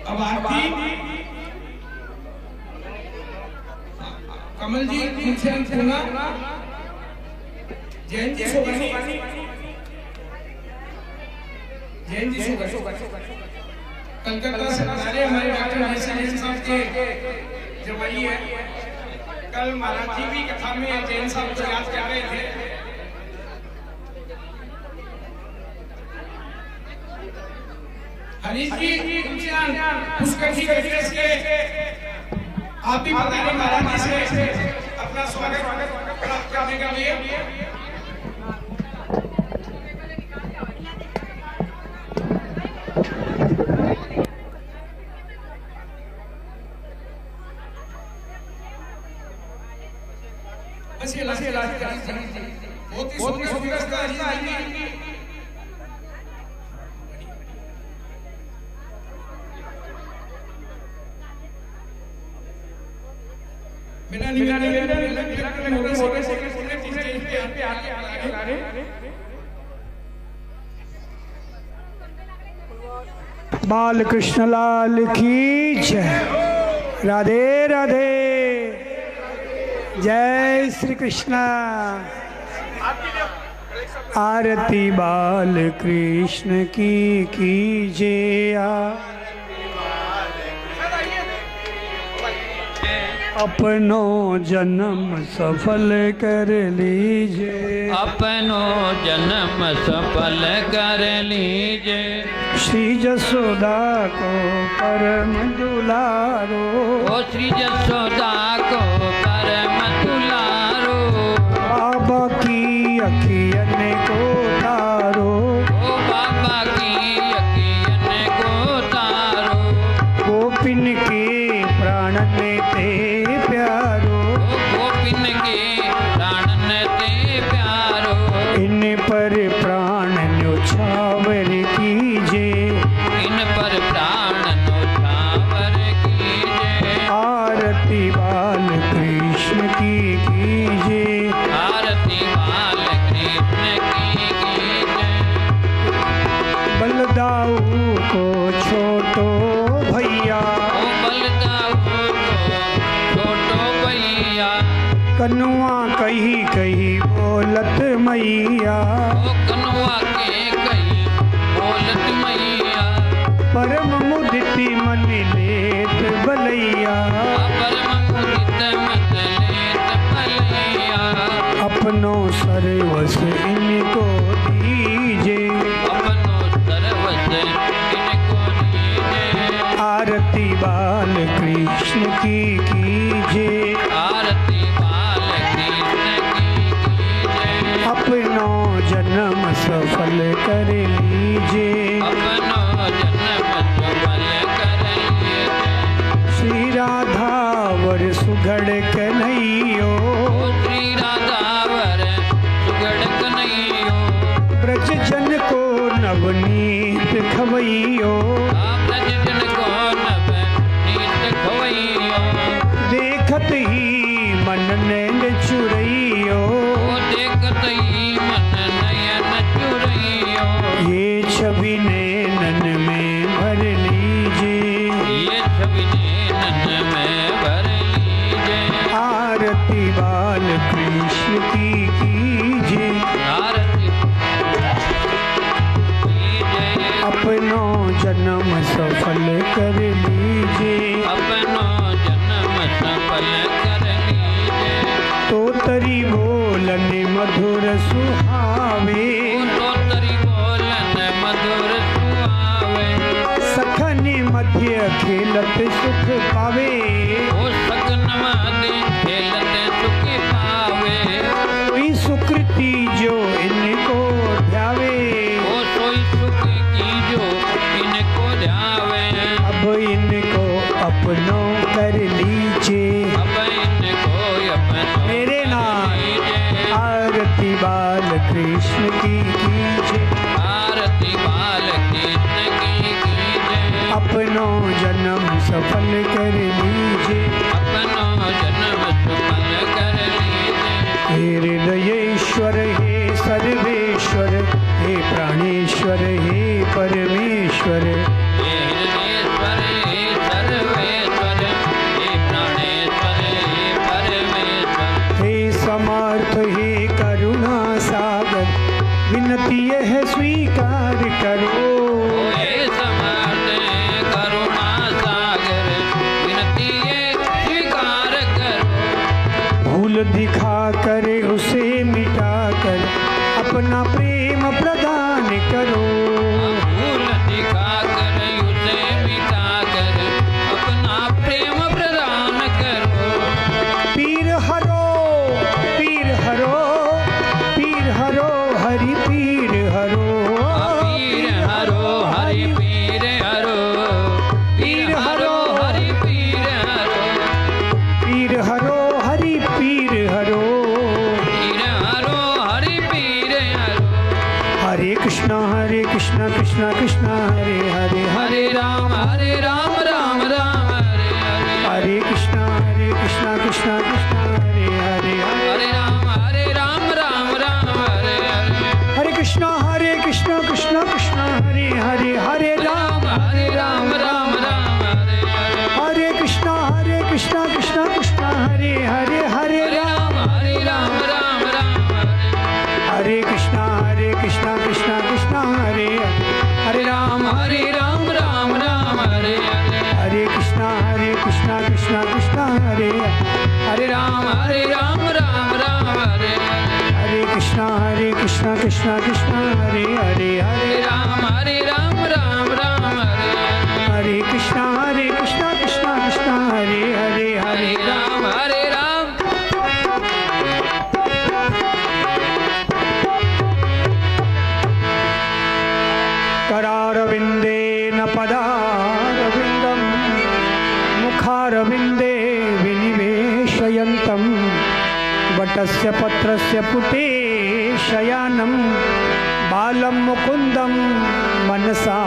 अब आरती कमल जी पुना जैन जी सोगानी, जैन जी सोगानी कलकत्ता से पधारे हमारे डॉक्टर जैन साहब के जमाई है। कल महाराज जी भी कथा में जैन साहब को याद कर रहे थे। हरीश जी पुष्कर जी एड्रेस के आप भी पधारे महाराज जी से अपना स्वागत प्राप्त करने के लिए। बहुत ही सुंदर मेरा निवेदन मोटे से बाल कृष्ण लाल की जय। राधे राधे। जय श्री कृष्ण। आरती बाल कृष्ण की कीजिए। अपनो जन्म सफल कर लीजिए। अपनो जन्म सफल कर लीजिए। श्री जसोदा को परम दुलारो। ओ श्री जसोदा को परम दुलारो। बाबा की अखियन को तारो। ओ बाबा की अखियन को तारो। गोपिन के प्राण में ते प्यारो। गोपिन के प्राण ते प्यारो। इन पर प्राण न्योछावर कीजे। इन पर प्राण न्योछावर कीजे। आरती बाल कृष्ण की कीजे। आरती बाल कृष्ण की कीजे। बलदाऊ को छोटो भैया। ओ बलदाऊ को छोटो भैया। कनुआ कही कही बोलत मैया। ओ कनुआ के कही बोलत मैया। परम मुदित मन लेत बलैया। परम मुदित मन लेत बलैया। अपनो सर्वस इनको दीजे। अपनो सर्वस इनको दीजे। आरती बाल कृष्ण की कीजे। आरती बाल कृष्ण की कीजे। अपनो जन्म सफल कर लीजे। अपनो जन्म सफल कर लीजे। श्री राधावर सुघड़ कन्हैयो। ओ श्री राधावर सुगड़ कन्हैयो। ब्रज जन को नवनीत खवैयो। ब्रज जन को नवनीत खवैयो। देखत ही विनयन में भर लीजे। आरती बाल कृष्ण की कीजिए, आरती कीजिए। अपनो जन्म सफल कर लीजिए, अपनो जन्म सफल कर लीजे। तो तरी बोलन मधुर सुहावे, तो तरी बोलन मधुर सुहावे। सखन मध्य खेलत सुख पावे, ओ सगन मध्य खेलत सुख पावे। कोई सुकृति जो इनको ध्यावे, ओ सोई सुख की जो इनको ध्यावे। अब इनको अपनो कर लीजिए, अब इनको अपनो मेरे नाम लीजिए। आरती बाल कृष्ण की कीजिए, आरती बाल कृष्ण की कीजिए। अपनो जन्म सफल कर लीजिए। अपनो जन्म सफल कर लीजिए। हे हृदयेश्वर हे सर्वेश्वर, हे प्राणेश्वर हे परमेश्वर, हे हृदयेश्वर हे सर्वेश्वर, हे प्राणेश्वर हे परमेश्वर। हे समर्थ हे करुणा सागर, विनती है स्वीकार करो। हे समर्थ करुणा सागर, विनती स्वीकार करो। भूल दिखा कर उसे मिटा कर, अपना प्रेम प्रदान करो। भूल दिखा कर उसे मिटा कर, अपना प्रेम प्रदान करो। पीर हरो पीर हरो, पीर हरो हरि पीर हरो, पीर हरो हरि पीर हरो, पीर हरो हरि पीर हरो। पीर हरो हरि पीर हरो। पीर हरो हरि पीर हरो। हरे कृष्णा कृष्णा कृष्णा हरे हरे, हरे राम राम राम हरे हरे। हरे कृष्णा कृष्णा कृष्णा हरे हरे, हरे राम राम हरे हरे। हरे कृष्णा कृष्णा कृष्णा हरे हरे, हरे राम राम हरे हरे। हरे कृष्णा कृष्णा कृष्णा हरे हरे, हरे राम राम हरे। हरे कृष्णा कृष्णा कृष्णा हरे हरे राम राम हरे हरे। हरे कृष्णा कृष्णा कृष्णा हरे हरे राम राम हरे हरे। हरे कृष्णा कृष्णा कृष्णा हरे हरे, हरे राम राम हरे हरे। हरे कृष्णा कृष्णा कृष्णा हरे हरे, हरे राम हरे राम। करारविन्देन पदारविन्दं, मुखारविन्दे विनिवेशयन्तं, वटस्य पत्रस्य पुटे शयानं, बालं मुकुन्दं मनसा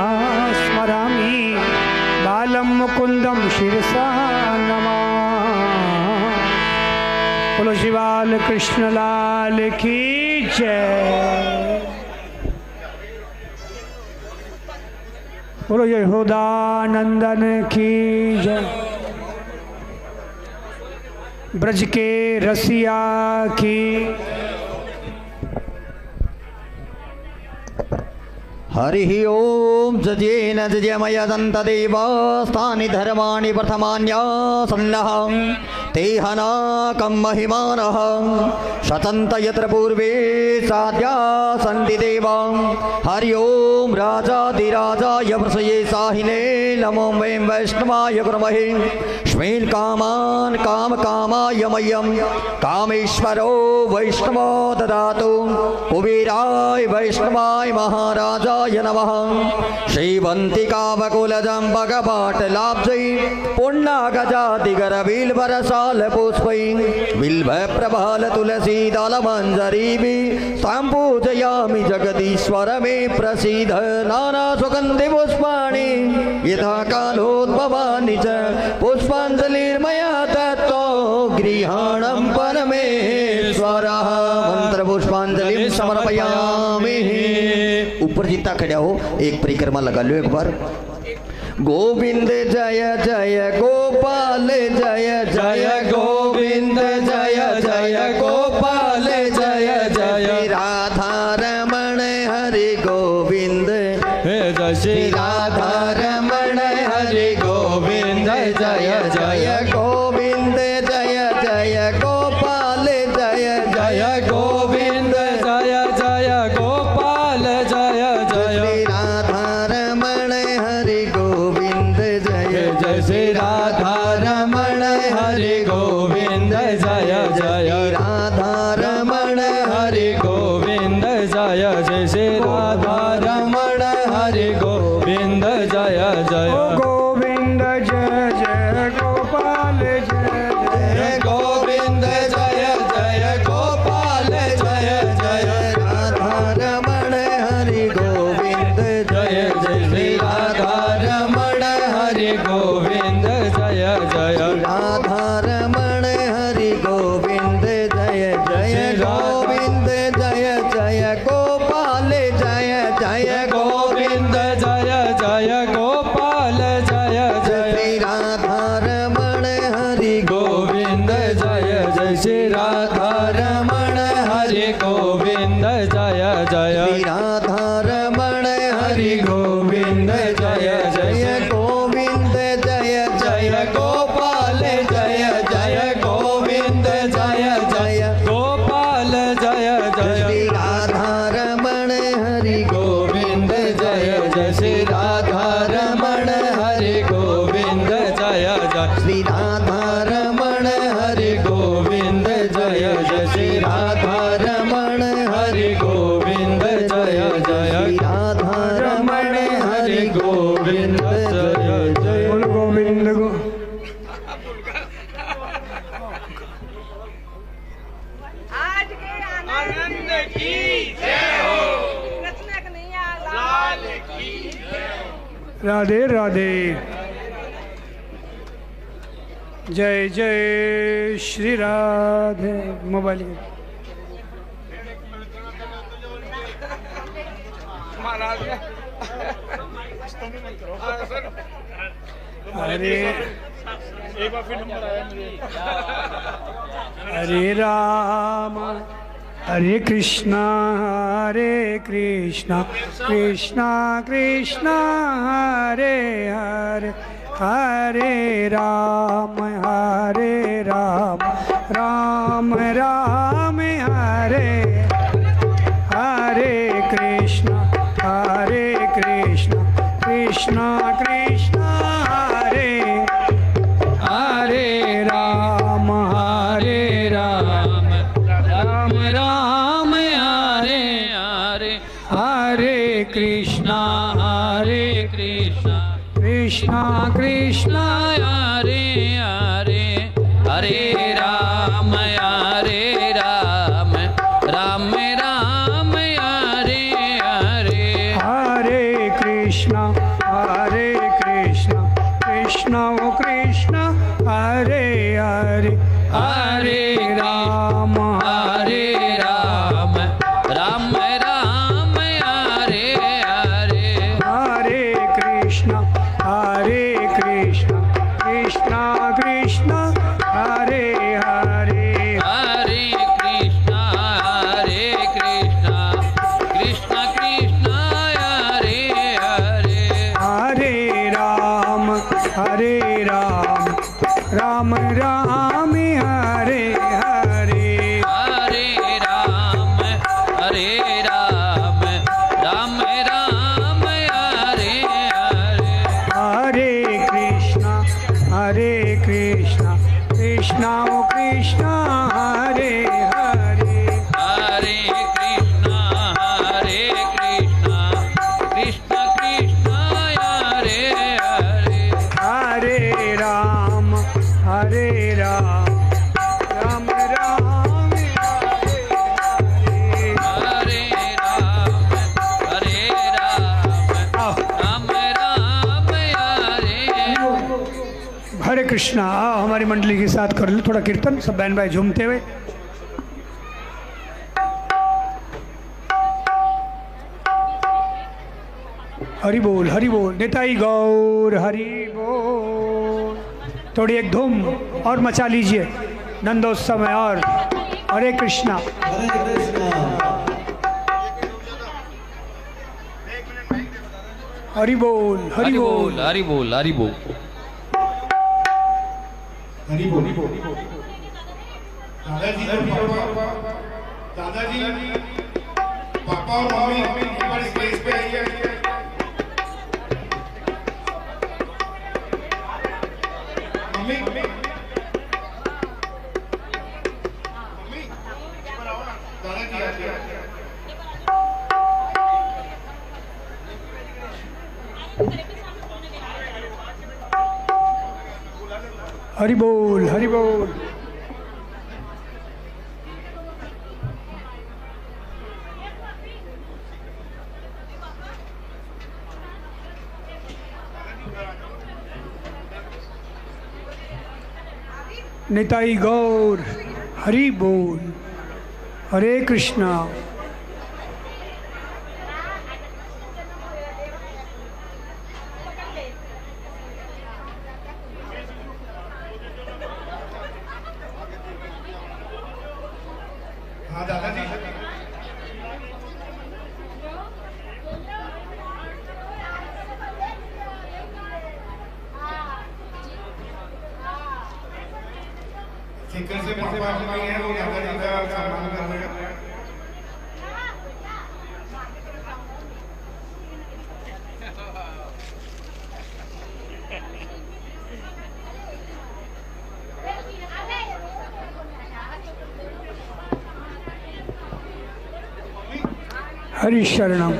स्मरामि, बालं मुकुन्दं शिरसा नमामि। बोलो श्री बाल कृष्ण लाल की जय। बोलो यशोदानंदन की जय। ब्रज के रसिया की। हरि ओम जजेन जजमय दन्तदेवास्तानि धर्माणि प्रथमान्यासन्नः तेहनाकं महिमानः शतन्त यत्र पूर्वे साध्या सन्ति देवा। हरि ओम राजाधिराजाय वृषये साहिने नमो वयं वैष्णवाय कुर्महे श्वेलकामान् कामकामाय मह्यं कामेश्वरो वैष्णवो ददातु। कुबेराय वैष्णवाय महाराजाय नमः। श्रीवन्तिकावकुलजम्बकपाटलाब्जै पुण्यगजातिगरबिल्वरसालपुष्पै बिल्वप्रभालतुलसीदलमञ्जरीभिः तां पूजयामि जगदीश्वर मे प्रसीद। नानासुगन्धिपुष्पाणि यथा कालोद्भवानि च पुष्पाञ्जलिर्मया दत्तो गृहाणं परमेश्वरः। मंत्र पुष्पांजलि समर्पयामि। ऊपर जितना खड़ा हो एक परिक्रमा लगा लो एक बार। गोविंद जय जय गोविंद जय जय गोविंद जय जय गोपाल जय जय गोविंद जय जय गोपाल जय जय श्री राधा रमण हरि गोविंद जय जय श्री राधा रमण हरि गोविंद जय जय राधा रमण हरि गोविंद जय जय श्री राधा रमण हरि गोविंद जय जय गोविंद जय जय गोपाल जय जय गोविंद जय जय गोपाल जय जय राधा रमण हरि गोविंद जय जय श्री राधा रमण हरि गोविंद जय जय राधा रमण हरि गोविंद जय जय गोविंद जय जय गोपाल जय जय गोविंद जय जय गोपाल जय जय श्री राधा रमण हरि गोविंद जय जय श्री राधा रमण हरि गोविंद जय जय श्री राधा रमण हरि गोविंद जय जय गोविंद जय जय गोपाल जय जय गोविंद जय जय गोपाल जय जय श्री राधा रमण हरि गोविंद जय जय श्री राधा रमण हरि गोविंद जय जय श्री राधा रमण हरि गोविंद जय जय श्री राधा रमण हरि गोविंद जय जय श्री राधा रमण हरि गोविंद जय जय बोल गोविंद गो आज के आनंद की जय हो, कृष्ण कन्हैया लाल की जय। राधे राधे। जय जय श्री राधे। मोबाइल महाराज अरे एक बार फिर नंबर आया मुझे। हरे राम हरे कृष्णा कृष्णा कृष्णा हरे हरे हरे राम राम राम हरे हरे कृष्णा कृष्णा कृष्णा हरे हरे राम राम राम हरे हरे हरे कृष्णा कृष्णा कृष्णा हरे हरे हरे राम राम राम राम हरे हरे हरे कृष्णा कृष्णा कृष्णा हरे हरे हरे राम राम राम राम हरे हरे हरे कृष्णा कृष्णा कृष्णा हरे हरे हरे कृष्णा कृष्ण कृष्ण हरे हरे हरे राम राम राम हरे हरे हरे राम राम राम हरे हरे हरे कृष्णा कृष्णा कृष्णा हरे हरे हरे कृष्ण कृष्ण कृष्ण हरे हरे हरे राम राम राम हरे हरे हरे राम राम राम हरे हरे कृष्णा। आओ हमारी मंडली के साथ कर लो थोड़ा कीर्तन, सब बहन भाई झूमते हुए। हरि बोल निताई गौर हरि बोल। थोड़ी एक धूम और मचा लीजिए नंदोत्सव में। और हरे कृष्णा। हरि बोल हरि बोल हरि बोल हरि बोल। हरी बोल दादाजी दादाजी पापा और मम्मी एक बार स्टेज पे आइए। मम्मी मम्मी दादाजी आइए। हरि बोल हरि बोल। निताई गौर हरि बोल। हरे कृष्णा। हाँ दादाजी से पापा अपनी है वो दादाजी का सम्मान कर रहे हैं। हरि शरणम।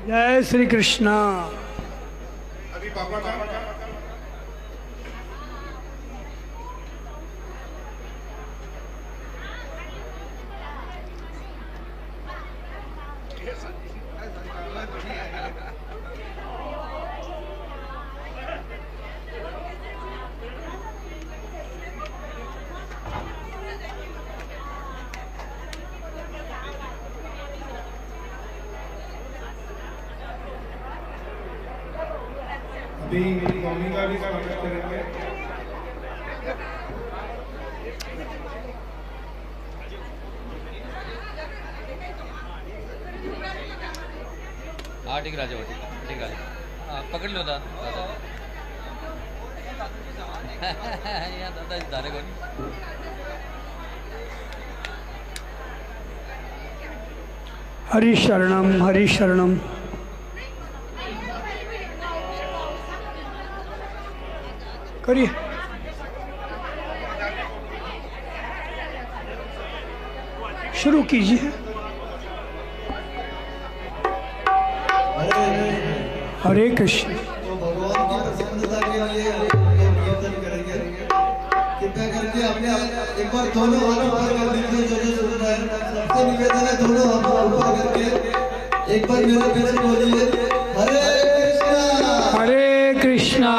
जय श्री कृष्णा। अभी पापा का अभी मेरी मम्मी का भी स्वागत करेंगे। हाँ ठीक राजा ठीक राजा हाँ पकड़ लो दादा यहाँ दादा दारे को हरि शरणम हरि शरणम। करिए। शुरू कीजिए। हरे कृष्ण। तो भगवान की प्रसन्नता के लिए कीर्तन करेंगे। कृपया करके अपने एक बार दोनों हाथ ऊपर कर दीजिए जो जो सुन रहे हैं। सबसे निवेदन है दोनों हाथ ऊपर करके एक बार मेरे पीछे बोलिए हरे कृष्णा हरे कृष्णा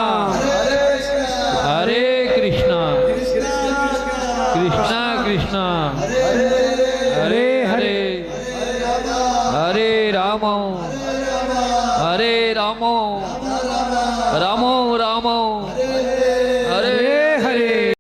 हरे कृष्णा कृष्णा कृष्णा हरे हरे हरे रामो रामो